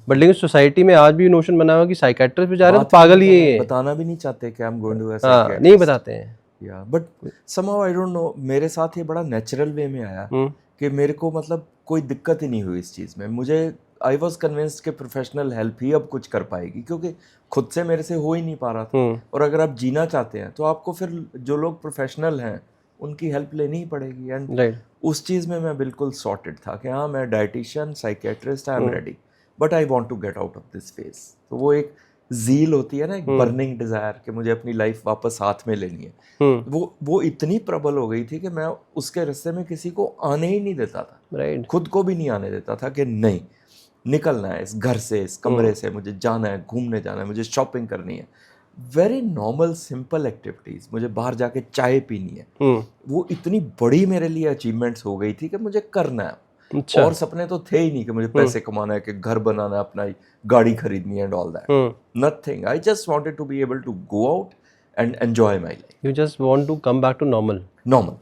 बट लेकिन सोसाइटी में आज भी notion बना हुआ कि साइकेट्रिस्ट भी जा रहे हैं तो पागल ही है ये, बताना भी नहीं चाहते कि I am going to a हाँ, नहीं साइकियाट्रिस्ट, बताते हैं। या but somehow I don't know, मेरे साथ ये बड़ा नेचुरल वे में आया कि मेरे को मतलब कोई दिक्कत ही नहीं हुई इस चीज़ में। मुझे आई वॉज कन्विंस्ड कि प्रोफेशनल हेल्प ही अब कुछ कर पाएगी, क्योंकि खुद से मेरे से हो ही नहीं पा रहा था। और अगर आप जीना चाहते हैं तो आपको फिर जो लोग प्रोफेशनल हैं उनकी हेल्प लेनी ही पड़ेगी। एंड राइट, उस चीज़ में मैं बिल्कुल सॉर्टेड था कि हाँ मैं dietitian, psychiatrist, I am ready, but I want to get out of this phase. तो वो एक जील होती है ना, एक बर्निंग डिज़ायर कि मुझे अपनी लाइफ वापस हाथ में लेनी है, वो इतनी प्रबल हो गई थी कि मैं उसके रास्ते में किसी को आने ही नहीं देता था, राइट, खुद को भी नहीं आने देता था कि नहीं, निकलना है इस घर से, इस कमरे से, मुझे जाना है, घूमने जाना है, मुझे शॉपिंग करनी है, वेरी नॉर्मल सिंपल एक्टिविटीज़, मुझे बाहर जाके चाय पीनी है, वो इतनी बड़ी मेरे लिए अचीवमेंट्स हो गई थी कि मुझे करना है। अच्छा, और सपने तो थे ही नहीं कि मुझे पैसे कमाना है, कि घर बनाना है, अपना गाड़ी खरीदनी है and all that, nothing. I just wanted to be able to go out and enjoy my life. You just want to come back to normal. Normal,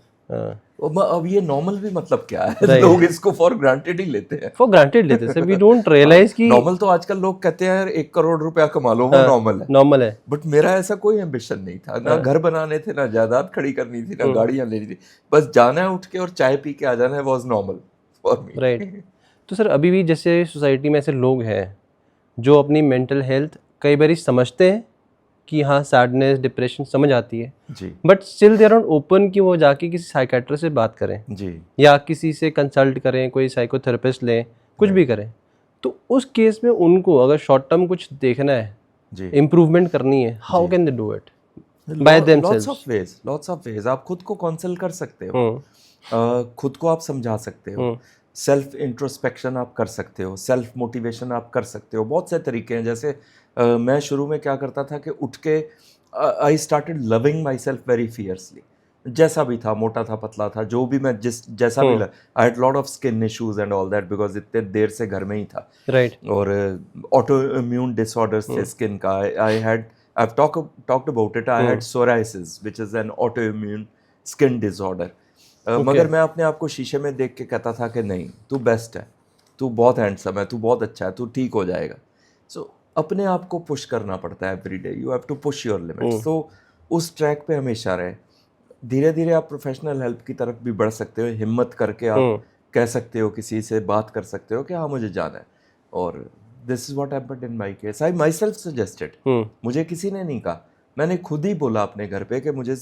अब ये नॉर्मल भी मतलब क्या है, लोग इसको फॉर ग्रांटेड ही लेते हैं, फॉर ग्रांटेड लेते हैं, वी डोंट रियलाइज कि नॉर्मल तो आजकल लोग कहते हैं यार 1 करोड़ रुपया कमा लो वो नॉर्मल है, नॉर्मल है। बट मेरा ऐसा कोई एम्बिशन नहीं था, ना घर बनाने थे, ना जायदाद खड़ी करनी थी, ना गाड़ियां लेनी थी, बस जाना है उठ के और चाय पी के आ जाना है, was normal for me. Right. तो सर अभी भी जैसे सोसाइटी में ऐसे लोग हैं जो अपनी मेंटल हेल्थ कई बार समझते हैं कि हाँ सैडनेस, डिप्रेशन समझ आती है, जी but still they are not open कि वो जाके किसी साइकेट्रिस्ट से बात करें जी या किसी से कंसल्ट करें, कोई साइकोथेरेपिस्ट लें, कुछ भी करें। तो उस केस में उनको अगर शॉर्ट टर्म कुछ देखना है, जी इम्प्रूवमेंट करनी है, how can they do it by themselves? Lots of ways आप खुद को काउंसल कर सकते हो, खुद को आप समझा सकते हो, सेल्फ इंट्रोस्पेक्शन आप कर सकते हो, सेल्फ मोटिवेशन आप कर सकते हो, बहुत से तरीके हैं। जैसे मैं शुरू में क्या करता था कि उठ के I started loving my self very fiercely, जैसा भी था, मोटा था पतला था, जो भी मैं जैसा भी I had lot of skin issues and all that because इतने देर से घर में ही था। राइट। और ऑटो इम्यून डिसऑर्डर्स थे स्किन का। I've talked about it. I had psoriasis, which is an autoimmune skin disorder. मगर मैं अपने आप को शीशे में देख के कहता था कि नहीं, तू बेस्ट है, तू बहुत हैंडसम है, तू बहुत अच्छा है, तू ठीक हो जाएगा। सो अपने आप को पुश करना पड़ता है every day, you have to push your limits. तो उस ट्रैक पे हमेशा रहे। धीरे धीरे आप प्रोफेशनल हेल्प की तरफ भी बढ़ सकते हो, हिम्मत करके आप कह सकते हो, किसी से बात कर सकते हो कि हाँ मुझे जाना है। और this is what happened in my case. I my self suggested, मुझे किसी ने नहीं कहा, मैंने खुद ही बोला अपने घर पे कि मुझे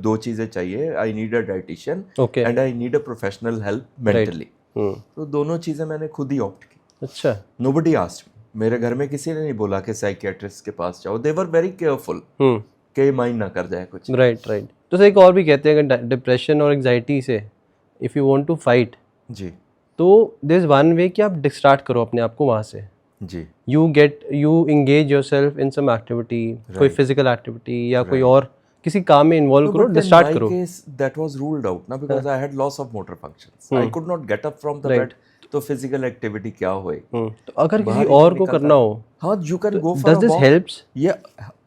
2 चीज़ें चाहिए, I need a dietitian and I need a professional help mentally. तो दोनों चीज़ें मैंने खुद ही ऑप्ट की। अच्छा। नोबडी आस्क्ड मी, मेरे घर में किसी ने नहीं बोला कि साइकियाट्रिस्ट के पास जाओ। दे वर वेरी केयरफुल कि माइंड ना कर जाए कुछ। Right right. तो सर एक और भी कहते हैं कि डिप्रेशन और एंग्जाइटी से if you want to fight जी, तो देयर इज वन वे कि आप डिस्ट्रैक्ट करो अपने आप को वहाँ से। जी, you engage yourself in some activity, कोई फिजिकल एक्टिविटी या कोई और किसी काम में इन्वॉल्व करो, डिस्ट्रैक्ट करो। दैट वाज रूल्ड आउट ना, because I had loss of motor functions, I could not get up from the bed. तो फिजिकल एक्टिविटी क्या होएगी? तो अगर किसी और को करना हो, हाँ, you can go for does this helps? या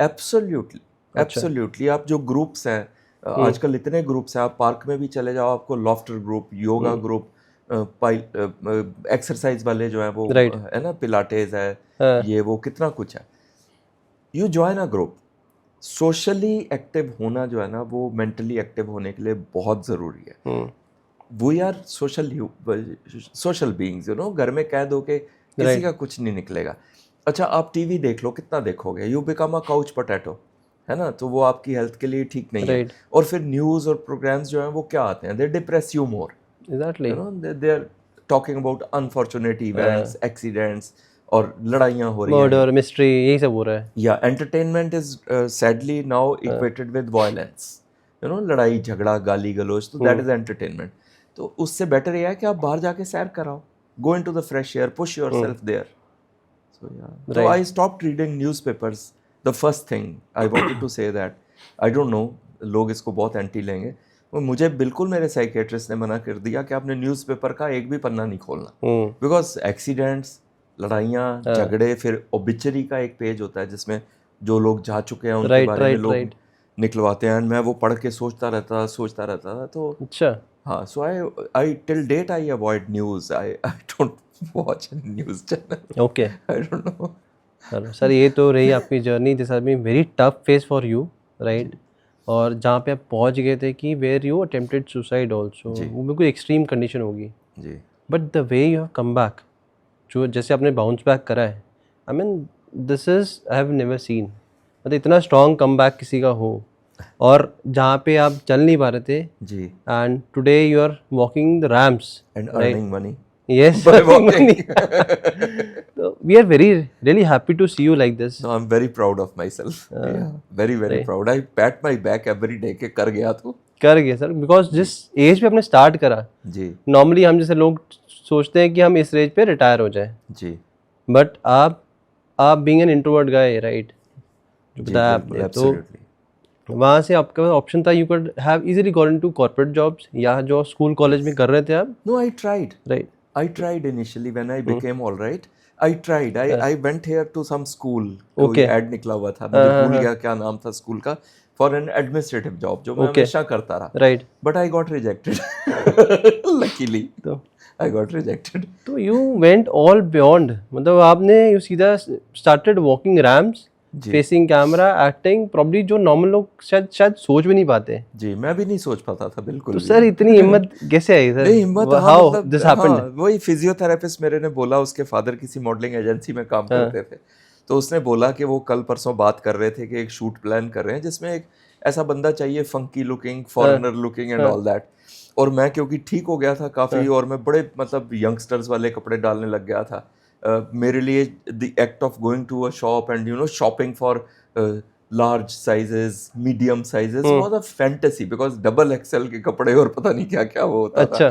एब्सोल्युटली, एब्सोल्युटली। आप जो ग्रुप्स हैं, आजकल इतने ग्रुप्स हैं, आप पार्क में भी चले जाओ, आपको laughter group, yoga group, exercise वाले जो है वो है ना, पिलाटेस है, ये वो कितना कुछ है। You join a group. Socially active होना जो है ना, वो मेंटली एक्टिव होने के लिए बहुत ज़रूरी है। We are social beings, you know. घर में कह दो कि किसी का कुछ नहीं निकलेगा। अच्छा, आप टीवी देख लो, कितना देखोगे? You become a couch potato, है ना, तो वो आपकी हेल्थ के लिए ठीक नहीं है। और फिर न्यूज़ और प्रोग्राम्स जो हैं वो क्या आते हैं? They depress you more. Exactly. You know, they are talking about unfortunate events, accidents, और लड़ाइयाँ हो रही हैं, मर्डर, मिस्ट्री, यही सब हो रहा है। या entertainment is sadly now equated with violence, you know, लड़ाई झगड़ा गाली गलौज, तो दैट इज एंटरटेनमेंट। तो उससे बेटर ये है कि आप बाहर जाके सैर कराओ, go into the fresh air, push yourself there. So yeah, so I stopped reading newspapers. The first thing I wanted to say that I don't know, लोग इसको बहुत एंटी लेंगे, मुझे बिल्कुल मेरे साइकेट्रिस्ट ने मना कर दिया कि आपने न्यूज़पेपर का एक भी पन्ना नहीं खोलना, बिकॉज एक्सीडेंट्स, लड़ाइयाँ, झगड़े, फिर ओबिचरी का एक पेज होता है जिसमें जो लोग जा चुके हैं उनके बारे में लोग निकलवाते हैं। मैं वो पढ़ के सोचता रहता था। तो अच्छा, हाँ, so I till date I avoid news, I don't watch news channel. Okay, I don't know. Sir ये तो रही आपकी journey, this has been very tough phase for you, right. और जहाँ पे आप पहुँच गए थे कि where you attempted suicide also, वो बिल्कुल एक्सट्रीम कंडीशन होगी जी। But the way you have come back, जो जैसे आपने बाउंस बैक करा है, I mean this is I have never seen. मतलब इतना स्ट्रॉन्ग कम बैक किसी का हो, और जहाँ पे आप चल नहीं पा रहे थे जी, and today you are walking the ramps and earning money. Yes, by walking. So we are really happy to see you like this. No, I'm very proud of myself. Yeah, very proud. I pat my back every day कि कर गया तू। कर गया sir, because जिस as पे आपने start करा जी, नॉर्मली हम जैसे लोग सोचते हैं कि हम इस एज पे रिटायर हो जाए, जी, बट आप being an introvert guy, right, जो बताया आपने, तो वहाँ से आपके पास ऑप्शन था, you could have easily got into corporate jobs या जो स्कूल कॉलेज में कर रहे थे आप। No, I tried. Right, I tried initially when I became all right. I tried. I went here to some school. Okay. कोई ad निकला हुआ था, मुझे भूल गया क्या नाम था स्कूल का, for an administrative job जो मैं हमेशा करता रहा. Right, But I got rejected. Luckily, तो I got rejected. तो यू वेंट ऑल बियॉन्ड, मतलब आपने यू सीधा started walking ramps, facing camera, acting, probably जो नॉर्मल लोग शायद सोच भी नहीं पाते। जी, मैं भी नहीं सोच पाता था बिल्कुल। तो सर इतनी हिम्मत कैसे आई सर? नहीं, हिम्मत, हाउ दिस हैपेंड? वही फिजियोथेरेपिस्ट मेरे ने बोला, उसके फादर किसी मॉडलिंग एजेंसी में काम करते थे, तो उसने बोला कि वो कल परसों बात कर रहे थे कि एक शूट प्लान कर रहे हैं जिसमें एक ऐसा बंदा चाहिए, funky looking, foreigner looking and all that. और मैं क्योंकि ठीक हो गया था काफ़ी, और मैं बड़े मतलब यंगस्टर्स वाले कपड़े डालने लग गया था, मेरे लिए the act of going to a shop and you know shopping for large sizes, medium sizes was a fantasy, because double XL के कपड़े और पता नहीं क्या क्या वो होता था।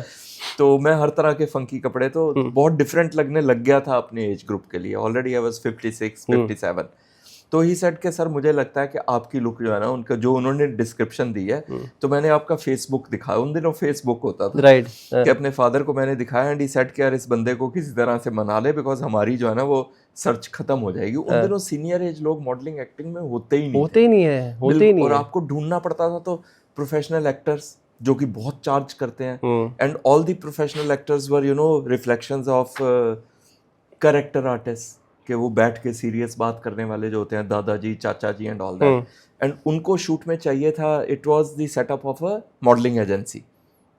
तो मैं हर तरह के फंकी कपड़े, तो बहुत डिफरेंट लगने लग गया था अपने एज ग्रुप के लिए। ऑलरेडी आई वाज 56, 57, तो ही सेड के सर मुझे लगता है कि आपकी लुक जो है ना, उनका जो उन्होंने डिस्क्रिप्शन दी है, तो मैंने आपका फेसबुक दिखाया, उन दिनों फेसबुक होता था, राइट, कि अपने फादर को मैंने दिखाया एंड ही सेड कि यार इस बंदे को किसी तरह से मना ले, बिकॉज हमारी जो है ना वो सर्च खत्म हो जाएगी। उन दिनों सीनियर एज लोग मॉडलिंग एक्टिंग में होते ही नहीं होते ही नहीं है, होते ही नहीं और है। आपको ढूंढना पड़ता था, तो प्रोफेशनल एक्टर्स जो कि बहुत चार्ज करते हैं, and all the professional actors were reflections of character artist, कि वो बैठ के सीरियस बात करने वाले जो होते हैं, दादाजी, चाचा जी एंड ऑल दैट, एंड उनको शूट में चाहिए था, it was the setup of a modelling agency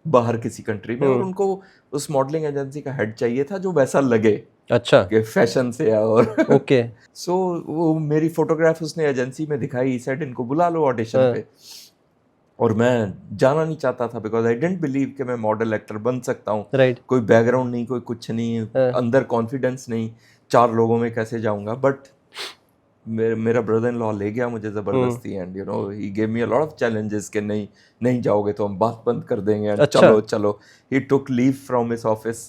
बाहर किसी कंट्री में, और उनको उस मॉडलिंग एजेंसी का हेड चाहिए था जो वैसा लगे, अच्छा, कि फैशन से है और ओके, सो वो मेरी फोटोग्राफ उसने एजेंसी में दिखाई, ही सेड इनको बुला लो ऑडिशन पे, और मैं जाना नहीं चाहता था बिकॉज आई डेंट बिलीव कि मैं मॉडल एक्टर बन सकता हूँ, राइट, कोई बैकग्राउंड नहीं, कोई कुछ नहीं, अंदर कॉन्फिडेंस नहीं, 4 लोगों में कैसे जाऊंगा, बट मेरा ब्रदर इन लॉ ले गया मुझे ज़बरदस्ती, and he gave me a lot of challenges कि नहीं जाओगे तो हम बात बंद कर देंगे, एंड अच्छा, चलो he took leave from his office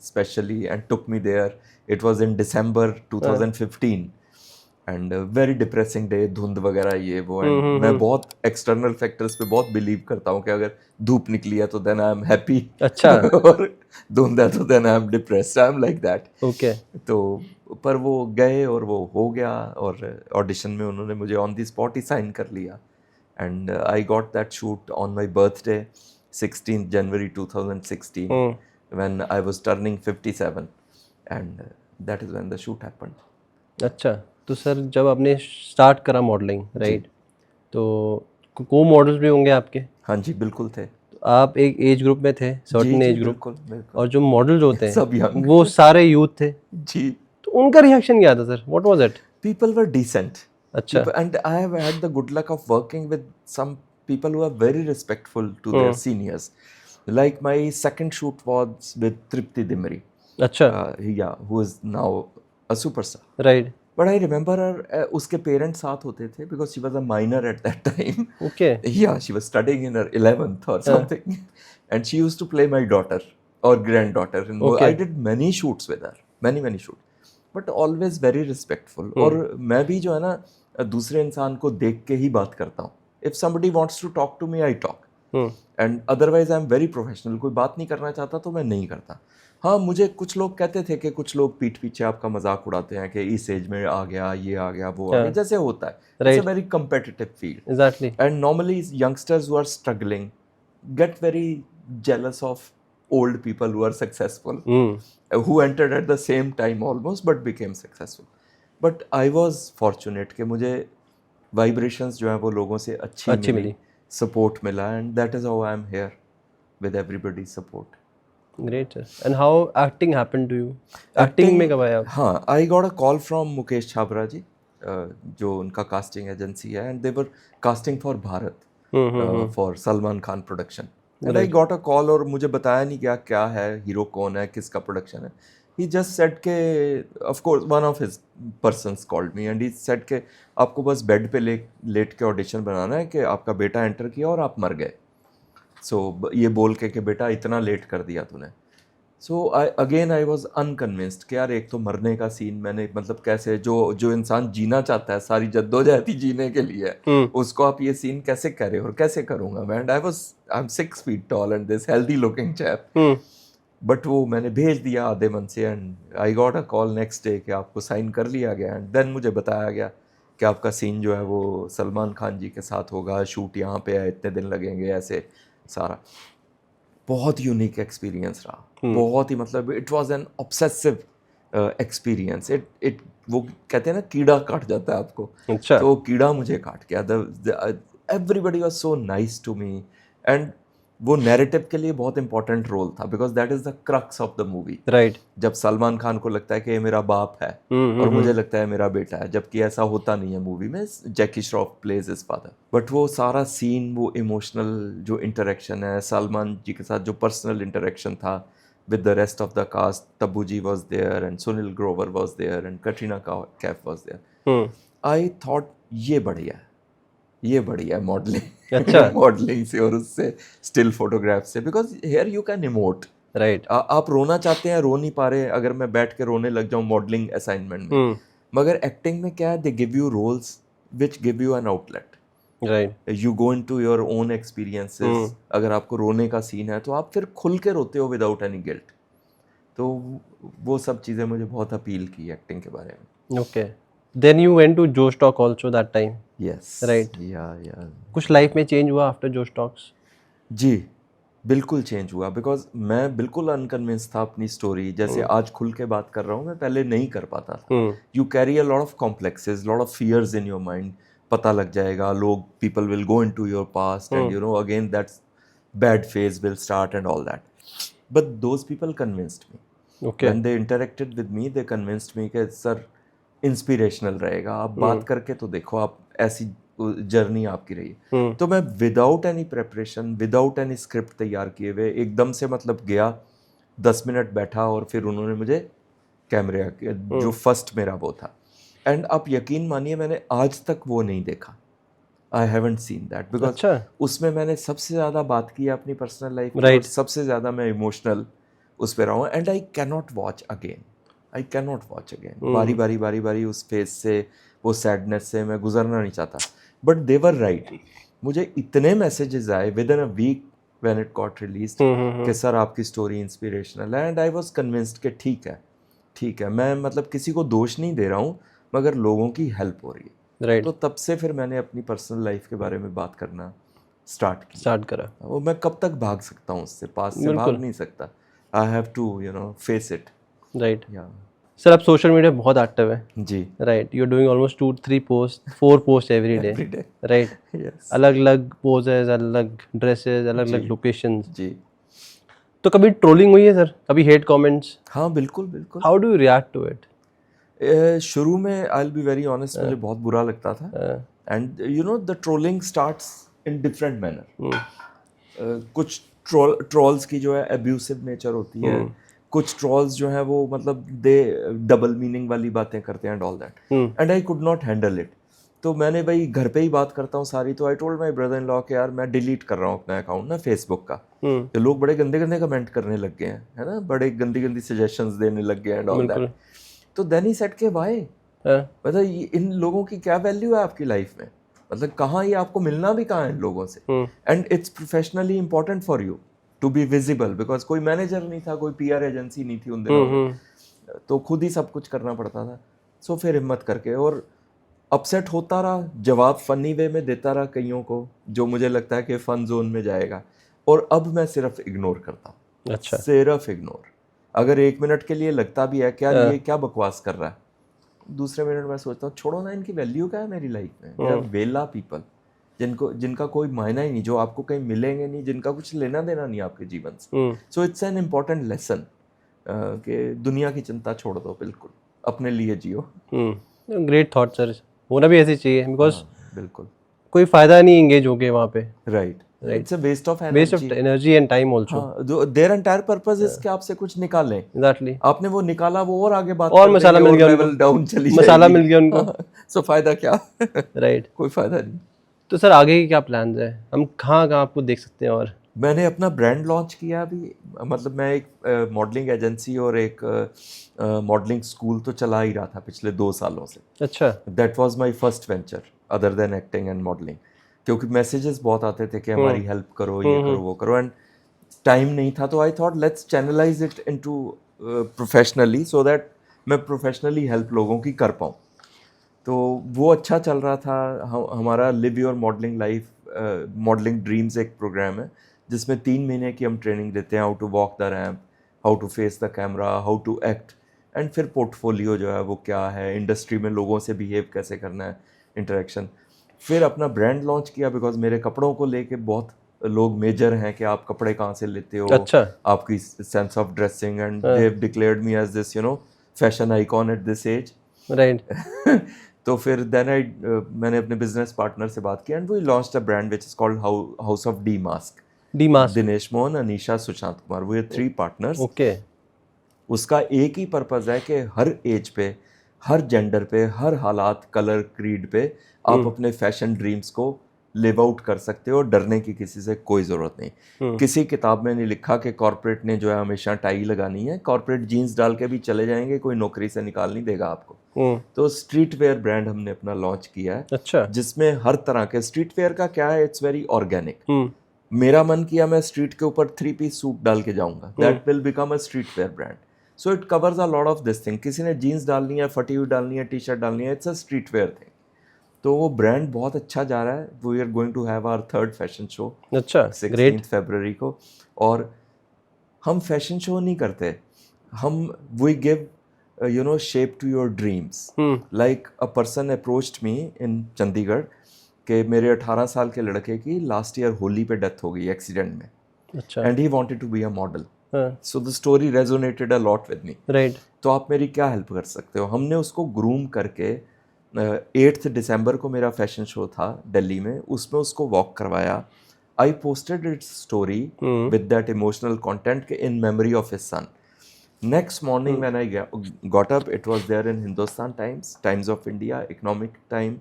specially and took me there, it was in December 2015 and very depressing day, धुंध वगैरह ये वो, एंड मैं बहुत एक्सटर्नल फैक्टर्स पे बहुत बिलीव करता हूँ कि अगर धूप निकली है तो देन आई एम हैप्पी, अच्छा, और धुंध है तो then I am depressed, I am like that. Okay, तो पर वो गए और वो हो गया, और ऑडिशन में उन्होंने मुझे ऑन द स्पॉट ही साइन कर लिया, and I got that shoot on my birthday 16 January 2016 when I was turning 57, and that is when the shoot happened. अच्छा। तो सर जब आपने स्टार्ट करा मॉडलिंग, राइट, तो को मॉडल्स भी होंगे आपके? हाँ जी, बिल्कुल थे। तो आप एक एज ग्रुप में थे, सर्टेन जी एज ग्रुप, बिल्कुल बिल्कुल, और जो मॉडल्स होते सब हैं young। वो सारे यूथ थे, जी, तो उनका रिएक्शन क्या था sir? What was it? people were decent, अच्छा, and I have had the good luck of working with some people who are very respectful to their seniors, like my second shoot was with Tripti Dimri, अच्छा, yeah, who is now a superstar, right, but I remember her, उसके parents साथ होते थे because she was a minor at that time, okay, yeah, she was studying in her 11th or something, and she used to play my daughter or granddaughter, and Okay. I did many shoots with her, many shoots, but always very respectful, और मैं भी जो है ना दूसरे इंसान को देख के ही बात करता हूँ, if somebody wants to talk to me I talk, and otherwise I am very professional, कोई बात नहीं करना चाहता तो मैं नहीं करता। हाँ, मुझे कुछ लोग कहते थे कि कुछ लोग पीठ पीछे आपका मजाक उड़ाते हैं कि इस एज में आ गया, ये आ गया, वो आ गया, जैसे होता है, it's a very competitive field, exactly, and normally youngsters who are struggling get very jealous of old people who are successful, who entered at the same time almost but became successful. But I was fortunate कि मुझे vibrations जो हैं वो लोगों से अच्छी मिली, support मिला, and that is how I am here with everybody's support. Great sir. And how acting happened to you? Acting में कब आए आप? हाँ, I got a call from Mukesh Chhabra जी, जो उनका कास्टिंग एजेंसी है, and they were casting for Bharat, for Salman Khan production, and I got a call, और मुझे बताया नहीं गया क्या है, हीरो कौन है, किसका प्रोडक्शन है, he just said के of course one of his persons called me and he said के आपको बस बेड पे लेट के ऑडिशन बनाना है कि आपका बेटा एंटर किया और आप मर गए, सो ये बोल के कि बेटा इतना लेट कर दिया तूने। सो आई वॉज अनकन्विंस्ड कि यार एक तो मरने का सीन, मैंने मतलब कैसे जो इंसान जीना चाहता है, सारी जद्दोजहद जीने के लिए, उसको आप ये सीन कैसे करे और कैसे करूँगा मैं, and I am 6 feet tall and this healthy looking chap, but वो मैंने भेज दिया आधे मन से, and I got a call next day कि आपको साइन कर लिया गया, एंड देन मुझे बताया गया कि आपका सीन जो है वो सलमान खान जी के साथ होगा, शूट यहाँ पे है, इतने दिन लगेंगे, ऐसे सारा। बहुत यूनिक एक्सपीरियंस रहा, बहुत ही, मतलब it was an obsessive experience, it वो कहते हैं ना कीड़ा काट जाता है आपको, अच्छा, तो कीड़ा मुझे काट गया। Everybody was so nice to me, and वो नैरेटिव के लिए बहुत इंपॉर्टेंट रोल था because that is the crux of the movie, right, जब सलमान खान को लगता है कि ये मेरा बाप है और मुझे लगता है मेरा बेटा है, जबकि ऐसा होता नहीं है मूवी में, Jackie Shroff plays his father, but वो सारा सीन, वो इमोशनल जो इंटरेक्शन है सलमान जी के साथ, जो पर्सनल इंटरेक्शन था with the rest of the cast, Tabu ji was there and Sunil Grover was there and Katrina Kaif was there. I thought ये बढ़िया मॉडलिंग, अच्छा, मॉडलिंग से और उससे स्टिल फोटोग्राफ से, because here you can emote, right, आप रोना चाहते हैं, रो नहीं पा रहे, अगर मैं बैठ के रोने लग जाऊं मॉडलिंग असाइनमेंट में, मगर एक्टिंग में क्या है, they give you roles which give you an outlet, right. You go into your own experiences. अगर आपको रोने का सीन है तो आप फिर खुल के रोते हो विदाउट एनी गिल्ट। तो वो सब चीज़ें मुझे बहुत अपील की एक्टिंग के बारे में। Okay, then you went to Josh talk also that time, yes, right. या कुछ लाइफ में चेंज हुआ आफ्टर जोश टॉक्स? जी, बिल्कुल चेंज हुआ, बिकॉज मैं बिल्कुल अनकन्विंस था अपनी स्टोरी। जैसे आज खुल के बात कर रहा हूँ, मैं पहले नहीं कर पाता था। You carry a lot of complexes, lot of fears in your mind. पता लग जाएगा, लोग, people will go into your past and you know again that's bad phase will start and all that, but those people convinced me. Okay, when they interacted with me, they convinced me कि sir inspirational रहेगा, आप बात करके तो देखो, आप ऐसी journey आपकी रही। तो मैं without any preparation, without any script तैयार किए हुए एकदम से मतलब गया, 10 मिनट बैठा और फिर उन्होंने मुझे कैमरे जो फर्स्ट मेरा वो था, एंड आप यकीन मानिए मैंने आज तक वो नहीं देखा। I haven't seen that, because अच्छा, उसमें मैंने सबसे ज़्यादा बात की अपनी पर्सनल लाइफ की, Right. और सबसे ज़्यादा मैं इमोशनल उस पर रहा हूँ। And I can not watch again, I can not watch again. बारी बारी उस फेज से, वो सैडनेस से मैं गुजरना नहीं चाहता। बट दे वर राइट, मुझे इतने मैसेजेस आए within a week when it got released कि सर आपकी स्टोरी इंस्पिरेशनल है, एंड आई वाज कन्विंस्ड कि ठीक है, मैं मतलब किसी को दोष नहीं दे रहा हूँ, मगर लोगों की हेल्प हो रही है। राइट, तो तब से फिर मैंने अपनी पर्सनल लाइफ के बारे में बात करना स्टार्ट स्टार्ट करा। वो मैं कब तक भाग सकता हूँ उससे, पास से बिल्कुल। भाग नहीं सकता। I have to you know face it. Right. या सर आप सोशल मीडिया बहुत एक्टिव है, जी, right. You are doing almost 2-3 post 4 post every day, every day, right. Yes अलग अलग पोजेज, अलग अलग ड्रेसेस, अलग अलग जी। लोकेशंस। जी, तो कभी ट्रोलिंग हुई है सर? कभी हेट कमेंट्स? हाँ बिल्कुल बिल्कुल। How do you react to it? शुरू में I will be very honest, मुझे बहुत बुरा लगता था। And you know the trolling starts in different manner. कुछ ट्रोल्स की जो है अब्यूसिव नेचर होती है, कुछ ट्रोल्स जो है वो मतलब दे डबल मीनिंग वाली बातें करते हैं and all that, and I could not handle it. तो मैंने भाई घर पे ही बात करता हूँ सारी, तो I told my brother in law कि यार मैं डिलीट कर रहा हूँ अपना अकाउंट ना फेसबुक का। ये लोग बड़े गंदे गंदे कमेंट करने लग गए हैं, है ना, बड़े गंदी गंदी सजेशंस देने लग गए एंड ऑल दैट। तो देन ही सेड के वाई, मतलब इन लोगों की क्या वैल्यू है आपकी लाइफ में, मतलब कहाँ ये आपको मिलना भी कहाँ है इन लोगों से, and it's professionally important for you to be visible, because कोई मैनेजर नहीं था, कोई पीआर एजेंसी नहीं थी उन दिनों में, तो खुद ही सब कुछ करना पड़ता था। सो फिर हिम्मत करके और अपसेट होता रहा, जवाब फनी वे में देता रहा कईयों को, जो मुझे लगता है कि फन जोन में जाएगा, और अब मैं सिर्फ इग्नोर करता हूँ। अच्छा, सिर्फ इग्नोर। अगर 1 मिनट के लिए लगता भी है क्या ये क्या बकवास कर रहा है, दूसरे मिनट में सोचता हूँ छोड़ो ना, इनकी वैल्यू क्या है मेरी लाइफ में। यार वेला पीपल, जिनका कोई मायना ही नहीं, जो आपको कहीं मिलेंगे नहीं, जिनका कुछ लेना देना नहीं आपके जीवन से। So it's an important lesson कि दुनिया की चिंता छोड़ दो, बिल्कुल अपने लिए जियो। ग्रेट थॉट सर, होना भी ऐसे चाहिए, बिकॉज बिल्कुल कोई फायदा नहीं एंगेज हो गए वहाँ पे। Right, it's a waste of waste of energy. Energy and time also. हाँ, जो देयर एंटायर पर्पस इज कि आपसे कुछ निकालें। एग्जैक्टली, आपने वो निकाला, वो और आगे बात और कर मसाला देंगे मिल और गया लेवल उनको, डाउन चली मसाला जाएगी। मिल गया उनको। सो फायदा क्या? राइट। कोई फायदा नहीं। तो सर आगे की क्या प्लान्स है? हम कहाँ कहाँ आपको देख सकते हैं? और मैंने अपना ब्रांड लॉन्च किया अभी, मतलब मैं एक मॉडलिंग एजेंसी और एक मॉडलिंग स्कूल तो चला ही रहा था पिछले 2 सालों से। अच्छा, that was my first venture other than acting and modelling, क्योंकि मैसेजेस बहुत आते थे कि हमारी हेल्प करो, ये करो, वो करो, एंड टाइम नहीं था। तो I thought let's channelise it into professionally, so that मैं प्रोफेशनली हेल्प लोगों की कर पाऊँ। तो वो अच्छा चल रहा था। हमारा live your modelling life, modelling dreams एक प्रोग्राम है जिसमें 3 महीने की हम ट्रेनिंग देते हैं, how to walk the ramp, how to face the camera, how to act, and फिर पोर्टफोलियो जो है वो क्या है, इंडस्ट्री में लोगों से बिहेव कैसे करना है, इंटरेक्शन। फिर अपना ब्रांड लॉन्च किया, बिकॉज मेरे कपड़ों को लेके बहुत लोग मेजर हैं कि आप कपड़े कहाँ से लेते हो, अच्छा, आपकी sense of dressing, and they have declared me as this you know fashion icon at this age. Right. तो फिर देन मैंने अपने बिजनेस पार्टनर से बात की, and we launched a brand which is called House of D Mask. D Mask, Dinesh Mohan, Anisha, Sushant Kumar, we are 3 partners. Okay. उसका एक ही purpose है कि हर एज पे, हर जेंडर पे, हर हालात, कलर, क्रीड पे आप अपने फैशन ड्रीम्स को लिव आउट कर सकते हो, डरने की किसी से कोई ज़रूरत नहीं। किसी किताब में नहीं लिखा कि कॉर्पोरेट ने जो है हमेशा टाई लगानी है, कॉर्पोरेट जीन्स डाल के भी चले जाएंगे, कोई नौकरी से निकाल नहीं देगा आपको। तो स्ट्रीट वेयर ब्रांड हमने अपना लॉन्च किया है, अच्छा। जिसमें हर तरह के स्ट्रीट वेयर का क्या है, इट्स वेरी ऑर्गेनिक। मेरा मन किया मैं स्ट्रीट के ऊपर 3-piece सूट डाल के जाऊंगा, that will become a street where brand. So it covers a lot of this thing. किसी ने जीन्स डालनी है, फटी हुई डालनी है, टी शर्ट डालनी है, it's a street wear thing. तो वो ब्रांड बहुत अच्छा जा रहा है। We are going to have our 3rd fashion show, अच्छा, 16 फरवरी को। और हम फैशन शो नहीं करते, हम we give you no shape to your dreams. Like a person approached me in Chandigarh कि मेरे 18 साल के लड़के की लास्ट ईयर होली पे डेथ हो गई एक्सीडेंट में, अच्छा, and he wanted to be a model. So the story resonated a lot with me. Right. तो आप मेरी क्या हेल्प कर सकते हो? हमने उसको ग्रूम करके 8 दिसंबर को मेरा फैशन शो था दिल्ली में, उसमें उसको वॉक करवाया। I posted it's story with that emotional content in memory of his son. Next morning when I got up, it was there in Hindustan Times, Times of India, Economic Time,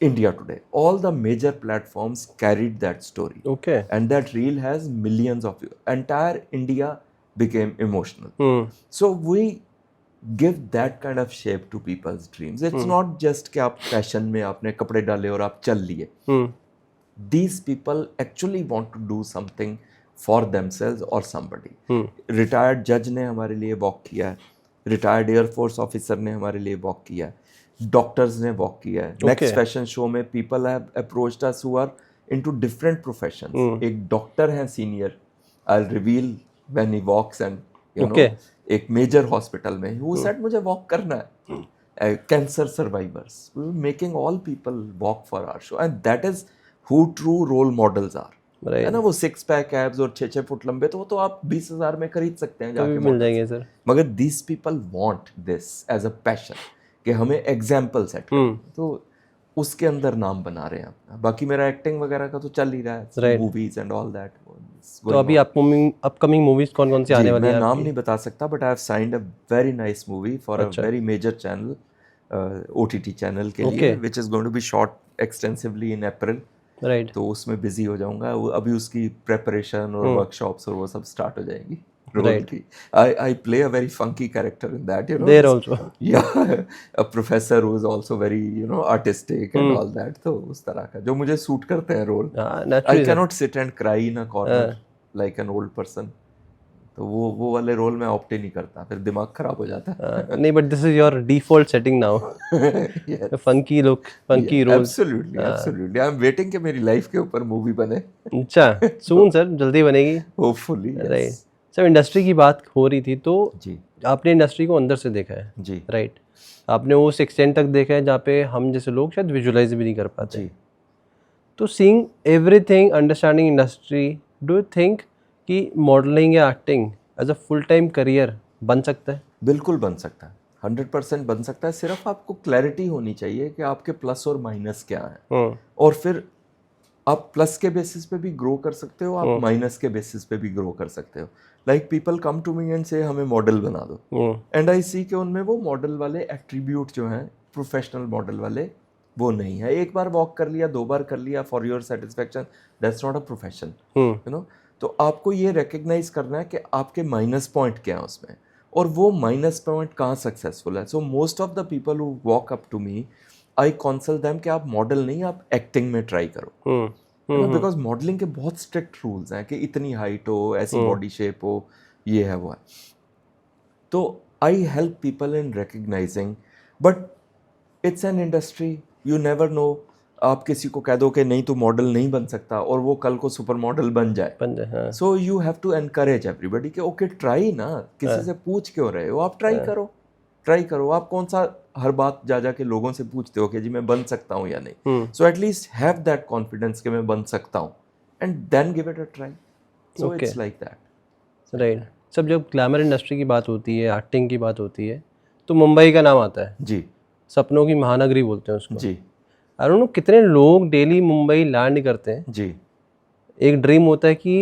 India Today. All the major platforms carried that story. Okay. And that reel has millions of views. Entire India became emotional. So we give that kind of shape to people's dreams. It's not just कि आप fashion में आपने कपड़े डाले और आप चल लिए. These people actually want to do something for themselves or somebody. Retired जज ने हमारे लिए वॉक किया है, रिटायर्ड एयरफोर्स ऑफिसर ने हमारे लिए वॉक किया है, डॉक्टर्स ने वॉक किया है। नेक्स्ट फैशन शो में people have approached us who are into different professions. एक डॉक्टर हैं senior, I will reveal when he walks and you know एक मेजर हॉस्पिटल में हु सेड मुझे वॉक करना है। Cancer survivors, we are making all people walk for our show, and that is who true role models are. है ना, वो 6 pack abs और 6 foot लंबे, तो वो तो आप 20,000 में खरीद सकते हैं जाके, मिल जाएंगे सर। मगर this people want this as a passion कि हमें एग्जाम्पल सेट करना, तो उसके अंदर नाम बना रहे हैं अपना। बाकी मेरा एक्टिंग वगैरह का तो चल ही रहा है, मूवीज एंड ऑल दैट। तो अभी अपकमिंग मूवीज कौन कौन सी आने वाली है? मैं नाम नहीं बता सकता, but I have signed a very nice movie for a very major channel, OTT channel के लिए, which is going to be shot extensively in April. Right. तो उसमें बिजी हो जाऊंगा, अभी उसकी प्रेपरेशन और वर्कशॉप्स और वो सब स्टार्ट हो जाएगी। Right. I play a very funky character in that, you know. There also. Yeah, a professor who is also very, you know, artistic and all that. तो उस तरह का जो मुझे सूट करते हैं role. I cannot sit and cry in a corner like an old person. तो वो वाले रोल में ऑप्ट ही नहीं करता, फिर दिमाग खराब हो जाता है। नहीं, but this is your default setting now. Funky look, funky role. Absolutely I am waiting कि मेरी लाइफ के ऊपर मूवी बने। अच्छा, सून सर, जल्दी बनेगी होपफुली। Right sir. इंडस्ट्री की बात हो रही थी, तो जी आपने इंडस्ट्री को अंदर से देखा है जी, राइट। आपने उस एक्सटेंट तक देखा है जहाँ पे हम जैसे लोग शायद विजुअलाइज भी नहीं कर पाते जी। तो seeing everything, understanding industry, do you think कि मॉडलिंग या acting as a full time career बन सकता है? बिल्कुल बन सकता है, 100% बन सकता है। सिर्फ आपको क्लैरिटी होनी चाहिए कि आपके प्लस और माइनस क्या है, और फिर आप प्लस के बेसिस पे भी ग्रो कर सकते हो, आप माइनस के बेसिस पे भी ग्रो कर सकते हो। Like people come to me and say हमें मॉडल बना दो, एंड आई सी कि उनमें वो मॉडल वाले एट्रीब्यूट जो हैं, प्रोफेशनल मॉडल वाले, वो नहीं है। एक बार वॉक कर लिया, 2 बार कर लिया for your satisfaction, that's not a profession, you know. तो आपको ये रिकग्नाइज करना है कि आपके माइनस पॉइंट क्या है उसमें, और वो माइनस पॉइंट कहाँ सक्सेसफुल है। So most of the people who walk up to me, I counsel them कि आप मॉडल नहीं, आप एक्टिंग में ट्राई करो, बिकॉज मॉडलिंग के बहुत स्ट्रिक्ट रूल्स हैं कि इतनी हाइट हो, ऐसी बॉडी शेप हो, ये है वो है। तो I help people in recognising, but it's an industry, you never know. आप किसी को कह दो कि नहीं तू मॉडल नहीं बन सकता, और वो कल को सुपर मॉडल बन जाए। So you have to encourage everybody कि ओके ट्राई ना, किसी से पूछ क्यों रहे हो, आप ट्राई करो। आप कौन सा हर बात जा के लोगों से पूछते हो कि जी मैं बन सकता हूँ या नहीं। So at least have that confidence कि मैं बन सकता हूँ, and then give it a try. So it's like that. Right. सब जब ग्लैमर इंडस्ट्री की बात होती है, एक्टिंग की बात होती है, तो मुंबई का नाम आता है जी। सपनों की महानगरी बोलते हैं उसको जी। आई डोंट नो कितने लोग डेली मुंबई लैंड करते हैं जी। एक ड्रीम होता है कि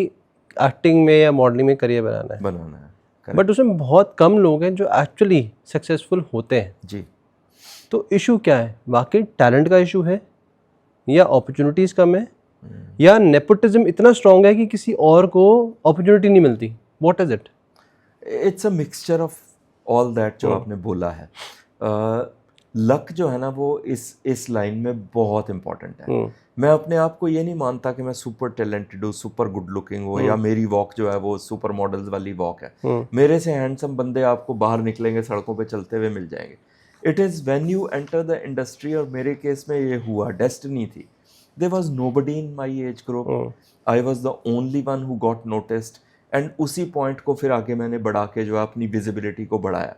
एक्टिंग में या मॉडलिंग में करियर बनाना है, बट उसमें बहुत कम लोग हैं जो एक्चुअली सक्सेसफुल होते हैं जी। तो इशू क्या है? वाकई टैलेंट का इशू है या अपॉर्चुनिटीज़ कम है या नेपोटिज्म इतना स्ट्रांग है कि किसी और को अपॉर्चुनिटी नहीं मिलती? What is it? It's a mixture of all that जो आपने बोला है। लक जो है ना वो इस लाइन में बहुत इंपॉर्टेंट है। मैं अपने आप को ये नहीं मानता कि मैं सुपर टैलेंटेड हूँ, सुपर गुड लुकिंग हूँ, या मेरी वॉक जो है वो सुपर मॉडल्स वाली वॉक है। मेरे से हैंडसम बंदे आपको बाहर निकलेंगे सड़कों पे चलते हुए मिल जाएंगे। It is when you enter the industry, और मेरे केस में ये हुआ, डेस्टिनी थी। There was nobody in my age group, I was the only one who got noticed, and उसी पॉइंट को फिर आगे मैंने बढ़ा के जो है अपनी विजिबिलिटी को बढ़ाया।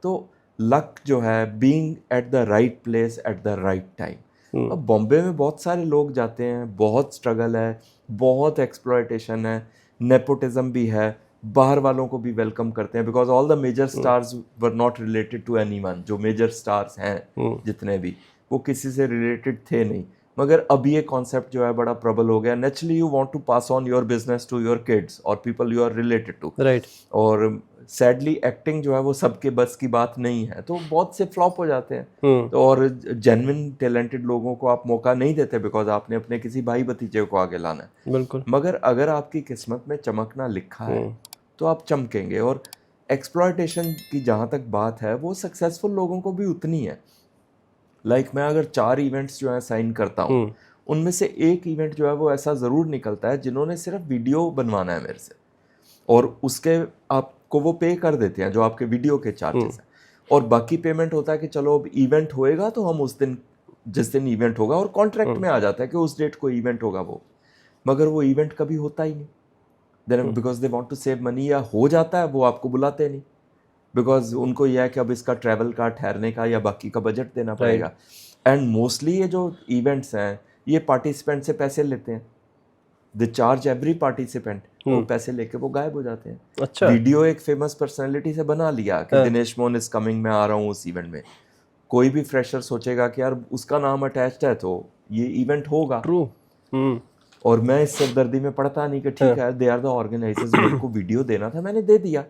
तो लक जो है, being at the right place at the right time. अब बॉम्बे में बहुत सारे लोग जाते हैं, बहुत स्ट्रगल है, बहुत एक्सप्लॉयटेशन है, नेपोटिज्म भी है, बाहर वालों को भी वेलकम करते हैं, because all the major stars were not related to anyone. जो मेजर स्टार्स हैं जितने भी, वो किसी से रिलेटेड थे नहीं। मगर अब ये कॉन्सेप्ट जो है बड़ा प्रबल हो गया। Naturally you want to pass on your business to your kids और people you are related to, right. और सैडली एक्टिंग जो है वो सबके बस की बात नहीं है, तो बहुत से फ्लॉप हो जाते हैं। तो और जेन्युइन टैलेंटेड लोगों को आप मौका नहीं देते, बिकॉज आपने अपने किसी भाई भतीजे को आगे लाना है। बिल्कुल। मगर अगर आपकी किस्मत में चमकना लिखा है तो आप चमकेंगे। और एक्सप्लॉयटेशन की जहाँ तक बात है, वो सक्सेसफुल लोगों को भी उतनी है। मैं अगर 4 इवेंट्स जो है साइन करता हूँ, उनमें से एक इवेंट जो है वो ऐसा ज़रूर निकलता है जिन्होंने सिर्फ वीडियो बनवाना है मेरे से, और उसके आपको वो पे कर देते हैं जो आपके वीडियो के चार्जेस हैं, और बाकी पेमेंट होता है कि चलो अब इवेंट होएगा तो हम उस दिन, जिस दिन इवेंट होगा, और कॉन्ट्रैक्ट में आ जाता है कि उस डेट को इवेंट होगा वो। मगर वो इवेंट कभी होता ही नहीं, then because they want to save money, या हो जाता है वो आपको बुलाते नहीं, बिकॉज उनको यह है कि अब इसका ट्रैवल का, ठहरने का या बाकी का बजट देना पड़ेगा। एंड मोस्टली ये जो इवेंट्स हैं ये पार्टिसिपेंट से पैसे लेते हैं, दे चार्ज एवरी पार्टिसिपेंट, वो पैसे लेके वो गायब हो जाते हैं। अच्छा। वीडियो एक फेमस पर्सनैलिटी से बना लिया कि दिनेश मोहन इज कमिंग, मैं आ रहा हूँ उस इवेंट में। कोई भी फ्रेशर सोचेगा कि यार उसका नाम अटैच्ड है तो ये इवेंट होगा। ट्रू। और मैं इस सिरदर्दी में पड़ता नहीं कि ठीक है, दे आर द ऑर्गेनाइजर्स, मेरे को वीडियो देना था, मैंने दे दिया।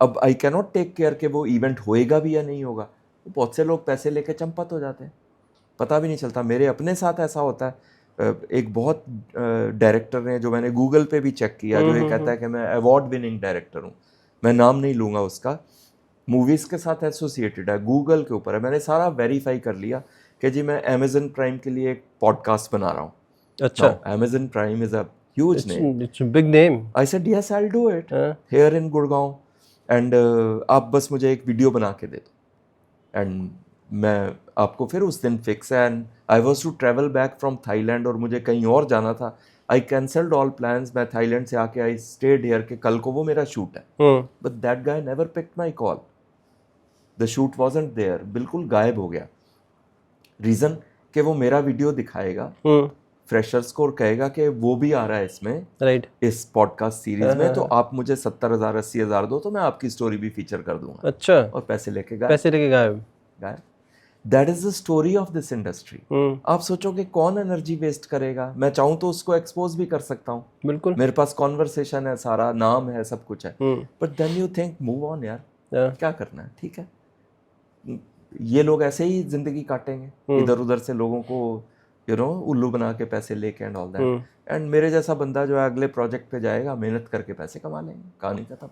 अब I can not take care कि वो इवेंट होएगा भी या नहीं होगा। बहुत से लोग पैसे लेके चंपत हो जाते हैं, पता भी नहीं चलता। मेरे अपने साथ ऐसा होता है। एक बहुत डायरेक्टर ने, जो मैंने गूगल पे भी चेक किया, जो ये कहता है कि मैं अवार्ड विनिंग डायरेक्टर हूँ, मैं नाम नहीं लूँगा उसका, मूवीज़ के साथ एसोसिएटेड है, गूगल के ऊपर है, मैंने सारा वेरीफाई कर लिया कि जी मैं अमेजन प्राइम के लिए एक पॉडकास्ट बना रहा हूँ। अच्छा। Amazon prime is a huge name, it's a big name. I said yes I will do it here in Gurgaon, and आप बस मुझे एक वीडियो बना के दे दो, एंड मैं आपको फिर उस दिन फिक्स है। And I was to travel back from Thailand, और मुझे कहीं और जाना था। आई कैंसल्ड ऑल प्लान्स, मैं थाईलैंड से आके आई स्टेड हियर के कल को वो मेरा शूट है, but that guy never picked my call, the shoot wasn't there, बिल्कुल गायब हो गया। रीज़न कि वो मेरा वीडियो दिखाएगा फ्रेशर्स को और कहेगा कि वो भी आ रहा है इसमें, राइट, इस पॉडकास्ट सीरीज में, तो आप मुझे 70,000 80,000 दो तो मैं आपकी स्टोरी भी फीचर कर दूंगा। अच्छा। और पैसे लेके गायब। That is the story of this industry. आप सोचो कि कौन एनर्जी वेस्ट करेगा? मैं चाहूँ तो उसको एक्सपोज भी कर सकता हूँ, बिल्कुल, मेरे पास कॉन्वर्सेशन है, सारा नाम है, सब कुछ है, but then you think move on यार, क्या करना है, ठीक है, ये लोग ऐसे ही जिंदगी काटेंगे, इधर उधर से लोगों को उल्लू बना के पैसे लेके एंड ऑल दैट। एंड मेरे जैसा बंदा जो है अगले प्रोजेक्ट पे जाएगा, मेहनत करके पैसे कमा लेंगे, कहानी खत्म,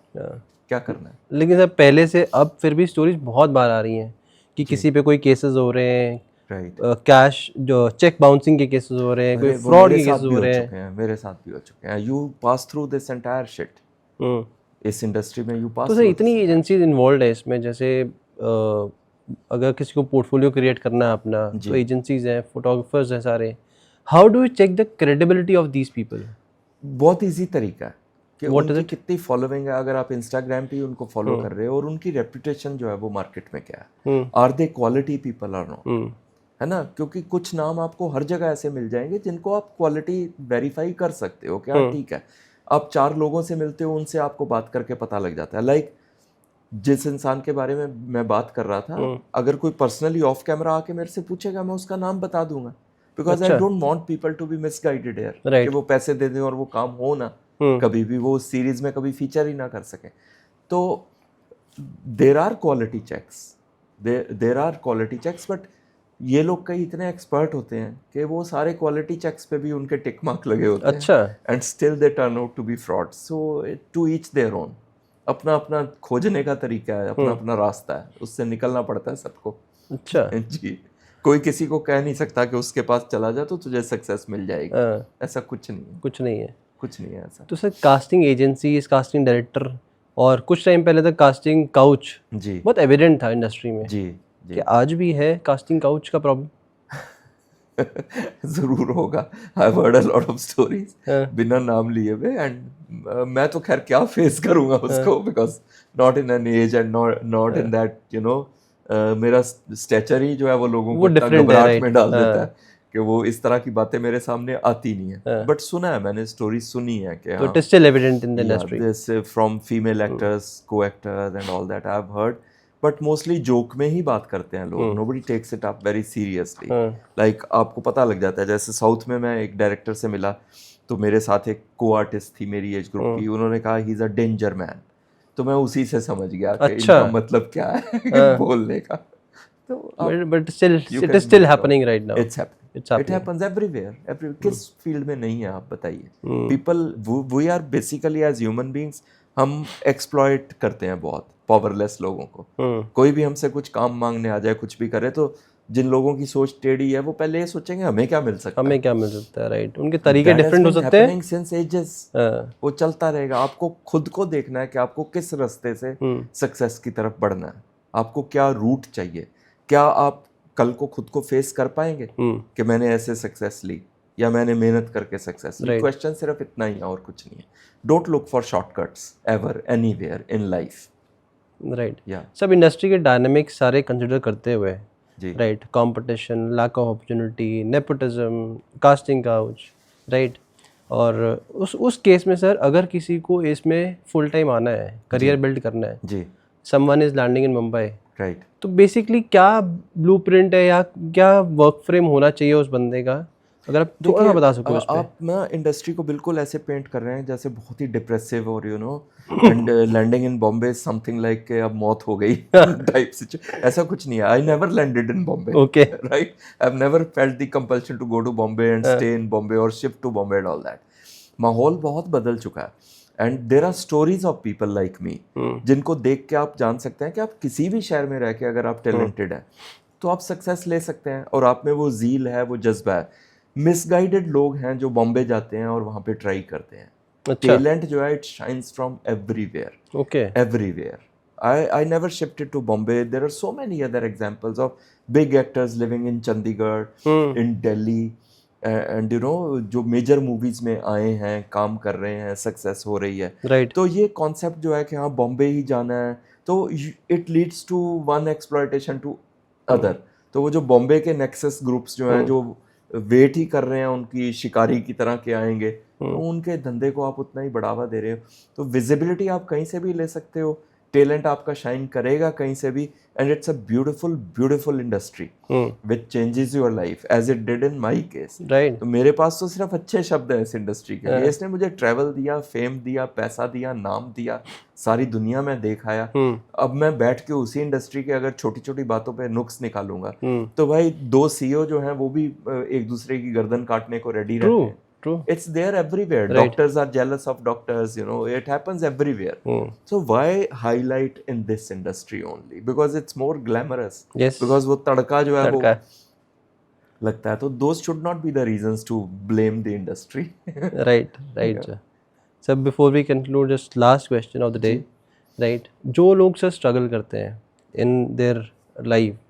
क्या करना है। लेकिन सर पहले से अब फिर भी स्टोरीज बहुत बार आ रही हैं कि किसी पे कोई केसेस हो रहे हैं, राइट, कैश जो चेक बाउंसिंग के केसेस हो रहे हैं, कोई फ्रॉड के केसेस हो रहे हैं, मेरे साथ भी हो चुके हैं। You pass through this entire shit, इस इंडस्ट्री में यू पास। तो सर इतनी एजेंसीज इन्वॉल्व है इसमें, जैसे अगर किसी को पोर्टफोलियो क्रिएट करना है अपना, तो एजेंसीज हैं, फोटोग्राफर्स हैं सारे, how do you check the credibility of these people? बहुत इजी तरीका है कि उनकी कितनी फॉलोइंग है। अगर आप इंस्टाग्राम पे उनको फॉलो कर रहे हो और उनकी रेपुटेशन जो है वो मार्केट में क्या है, are they quality people are not, है ना? क्योंकि कुछ नाम आपको हर जगह ऐसे मिल जाएंगे जिनको आप क्वालिटी वेरीफाई कर सकते हो, क्या ठीक है। आप 4 लोगों से मिलते हो, उनसे आपको बात करके पता लग जाता है। लाइक जिस इंसान के बारे में मैं बात कर रहा था, अगर कोई पर्सनली ऑफ कैमरा आके मेरे से पूछेगा, मैं उसका नाम बता दूंगा, because I don't want people to be misguided here, कि वो पैसे दे दें और वो काम हो ना, कभी भी वो सीरीज में कभी फीचर ही ना कर सके। तो there are quality checks, but ये लोग कई इतने एक्सपर्ट होते हैं कि वो सारे क्वालिटी चेक्स पे भी उनके टिक मार्क लगे होते हैं, अच्छा and still they turn out to be fraud. So to each their own. अपना अपना खोजने का तरीका है, अपना अपना रास्ता है, उससे निकलना पड़ता है सबको. अच्छा जी. कोई किसी को कह नहीं सकता कि उसके पास चला जा तो तुझे सक्सेस मिल जाएगी. हाँ, ऐसा कुछ नहीं है, कुछ नहीं है. कुछ नहीं है ऐसा. तो sir casting agencies, casting director और कुछ टाइम पहले तक कास्टिंग काउच जी बहुत एविडेंट था इंडस्ट्री में. जी जी. कि आज भी है कास्टिंग काउच का प्रॉब्लम? जरूर होगा. I have heard a lot of stories हाँ. बिना नाम लिए हुए, एंड मैं तो खैर क्या फेस करूंगा उसको, because not in an age and not in that मेरा स्टेचर ही जो है वो लोगों वो को इतना different है, घबराहट right? में डाल देता हाँ. है कि वो इस तरह की बातें मेरे सामने आती नहीं है. हाँ. बट सुना है मैंने, स्टोरी सुनी है कि तो it is still evident in the yeah, industry. this from female actors, co-actors and all that I've heard, but mostly joke में ही बात करते हैं लोग. Nobody takes it up very seriously. Like आपको पता लग जाता है. जैसे साउथ में मैं एक डायरेक्टर से मिला तो मेरे साथ एक को आर्टिस्ट थी मेरी एज ग्रुप की, उन्होंने कहा he is a danger man. तो मैं उसी से समझ गया कि अच्छा. इनका मतलब क्या है बोलने का. तो but still you it can is still make happening right now. it's happening. It's It happening. happens everywhere. किस फील्ड में नहीं है आप बताइए. People, we are basically as human beings, हम एक्सप्लॉइट करते हैं बहुत पावरलेस लोगों को. कोई भी हमसे कुछ काम मांगने आ जाए, कुछ भी करे, तो जिन लोगों की सोच टेढ़ी है वो पहले ये सोचेंगे हमें क्या मिल सकता है. हमें क्या मिल सकता है, राइट? उनके तरीके डिफरेंट हो सकते हैं. सिंस एजेस हाँ. वो चलता रहेगा. आपको खुद को देखना है कि आपको किस रास्ते से सक्सेस की तरफ बढ़ना है. आपको क्या रूट चाहिए. क्या आप कल को खुद को फेस कर पाएंगे कि मैंने ऐसे सक्सेस ली या मैंने मेहनत करके सक्सेस ली. क्वेश्चन सिर्फ इतना ही है और कुछ नहीं है. Don't look for shortcuts ever anywhere in life. Right. या सब इंडस्ट्री के डायनामिक्स सारे कंसिडर करते हुए, जी right, competition, lack of opportunity, nepotism, casting couch, right. और उस केस में सर अगर किसी को इसमें फुल टाइम आना है, करियर बिल्ड करना है, जी someone is landing in Mumbai, right. तो बेसिकली क्या ब्लूप्रिंट है या क्या वर्क फ्रेम होना चाहिए उस बंदे का, अगर आप थोड़ा सा बता सको इस पे. आप ना इंडस्ट्री को बिल्कुल ऐसे पेंट कर रहे हैं जैसे बहुत ही डिप्रेसिव और and landing in Bombay something like के अब मौत हो गई टाइप सिचुएशन. ऐसा कुछ नहीं है. I never landed in Bombay. Okay. Right. I have never felt the compulsion to go to Bombay and stay in Bombay और shift to Bombay and all that. माहौल बहुत बदल चुका है. And there are stories of people like me जिनको देख के आप जान सकते हैं कि आप किसी भी शहर में रह के अगर आप टैलेंटेड हैं तो आप सक्सेस ले सकते हैं. और आप में वो ज़ील है, वो जज्बा है. मिसगाइडेड लोग हैं जो बॉम्बे जाते हैं और वहाँ पे ट्राई करते हैं. टैलेंट जो है it shines from everywhere. Okay. Everywhere. I never shifted to Bombay. There are so many other examples of big actors living in Chandigarh, in Delhi, and जो मेजर मूवीज में आए हैं, काम कर रहे हैं, सक्सेस हो रही है. राइट. तो ये कॉन्सेप्ट जो है कि हाँ बॉम्बे ही जाना है, तो it leads to one exploitation to other. तो वो जो बॉम्बे के नेक्सस ग्रुप्स जो हैं, जो वेट ही कर रहे हैं उनकी शिकारी की तरह के आएंगे, तो उनके धंधे को आप उतना ही बढ़ावा दे रहे हो. तो विजिबिलिटी आप कहीं से भी ले सकते हो. टैलेंट आपका शाइन करेगा कहीं से भी. And it's a beautiful beautiful industry which changes your life as it did in my case. Right. तो मेरे पास तो सिर्फ अच्छे शब्द हैं इस इंडस्ट्री के लिए. इसने मुझे ट्रैवल दिया, फेम दिया, पैसा दिया, नाम दिया, सारी दुनिया में दिखाया. अब मैं बैठ के उसी इंडस्ट्री के अगर छोटी छोटी बातों पे नुक्स निकालूंगा तो भाई 2 CEO जो हैं वो भी एक दूसरे की गर्दन काटने को रेडी रहते हैं. True. It's there everywhere. Right. Doctors are jealous of doctors, it happens everywhere. So why highlight in this industry only? Because it's more glamorous. Yes. Because वो तड़का जो है वो तड़का. लगता है. तो those should not be the reasons to blame the industry. Right. So before we conclude, just last question of the day, right? जो लोग sir struggle करते हैं in their life,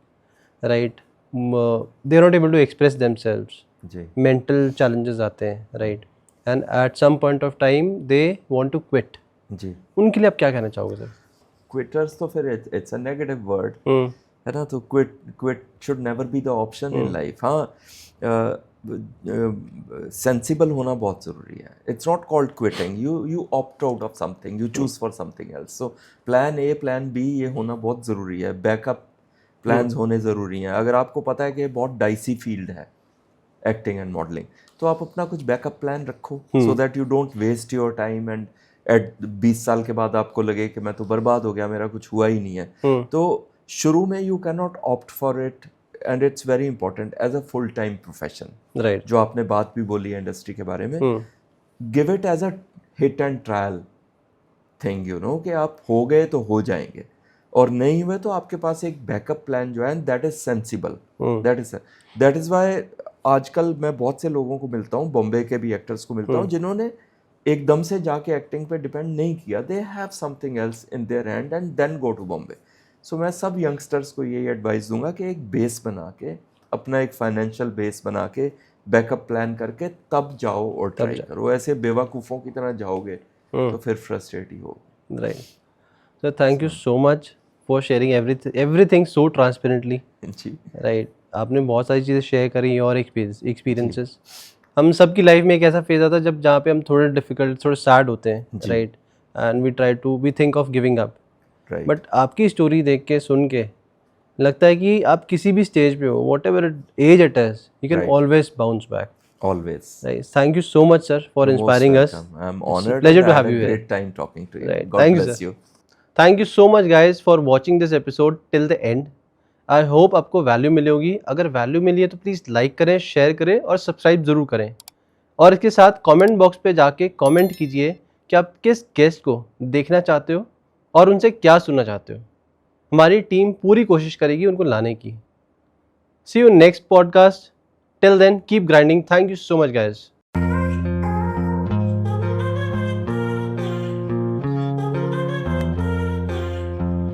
right? They are not able to express themselves. जी. Mental challenges आते हैं, right, and at some point of time they want to quit. जी. उनके लिए आप क्या कहना चाहोगे सर? क्विटर्स तो फिर इट्स अ नेगेटिव वर्ड है ना. तो quit should never be the option in life. हाँ, सेंसिबल होना बहुत ज़रूरी है. It's not called quitting. You opt out of something, you choose for something else. So plan A, plan B ये होना बहुत ज़रूरी है. बैकअप प्लान्स होने ज़रूरी हैं. अगर आपको पता है कि बहुत डाइसी फील्ड है एक्टिंग एंड मॉडलिंग, तो आप अपना कुछ बैकअप प्लान रखो so that you don't waste your time and at 20 साल के बाद आपको लगे कि मैं तो बर्बाद हो गया, मेरा कुछ हुआ ही नहीं है. तो शुरू में you can not opt for it and it's very important as a full time profession, right. जो आपने बात भी बोली है इंडस्ट्री के बारे में, give it as a hit and trial thing, you know, कि आप हो गए तो हो जाएंगे, और नहीं हुए तो आपके पास एक बैकअप प्लान जो है that is sensible. That is why आजकल मैं बहुत से लोगों को मिलता हूँ, बॉम्बे के भी एक्टर्स को मिलता हूँ, जिन्होंने एकदम से जाके एक्टिंग पे डिपेंड नहीं किया. They have something else in their hand and then go to Bombay. So मैं सब यंगस्टर्स को यही एडवाइस दूंगा कि एक बेस बना के, अपना एक फाइनेंशियल बेस बना के, बैकअप प्लान करके तब जाओ और ट्राई करो. ऐसे बेवकूफ़ों की तरह जाओगे तो फिर फ्रस्ट्रेट ही होगे. Right. So thank you so much for sharing everything so transparently. जी. राइट. आपने बहुत सारी चीज़ें शेयर करी और एक्सपीरियंसेस. हम सबकी लाइफ में एक ऐसा फेज आता है जब जहाँ पे हम थोड़े डिफिकल्ट, थोड़े सैड होते हैं, right, and we think of giving up. But आपकी स्टोरी देख के, सुन के लगता है कि आप किसी भी स्टेज पे हो, whatever as it is, you can always bounce back. Always. Right. Thank you so much, sir, for Most inspiring us. welcome. I'm honored. Pleasure and to I have had you a here. great time talking to you. Right. God Thank you, bless sir. you. Thank you so much, guys, for watching this episode till the end. I hope आपको value मिली होगी. अगर value मिली है तो please like करें, share करें और subscribe ज़रूर करें. और इसके साथ कमेंट बॉक्स पे जाके कमेंट कीजिए कि आप किस गेस्ट को देखना चाहते हो और उनसे क्या सुनना चाहते हो. हमारी टीम पूरी कोशिश करेगी उनको लाने की. See you next podcast. Till then, keep grinding. Thank you so much, guys.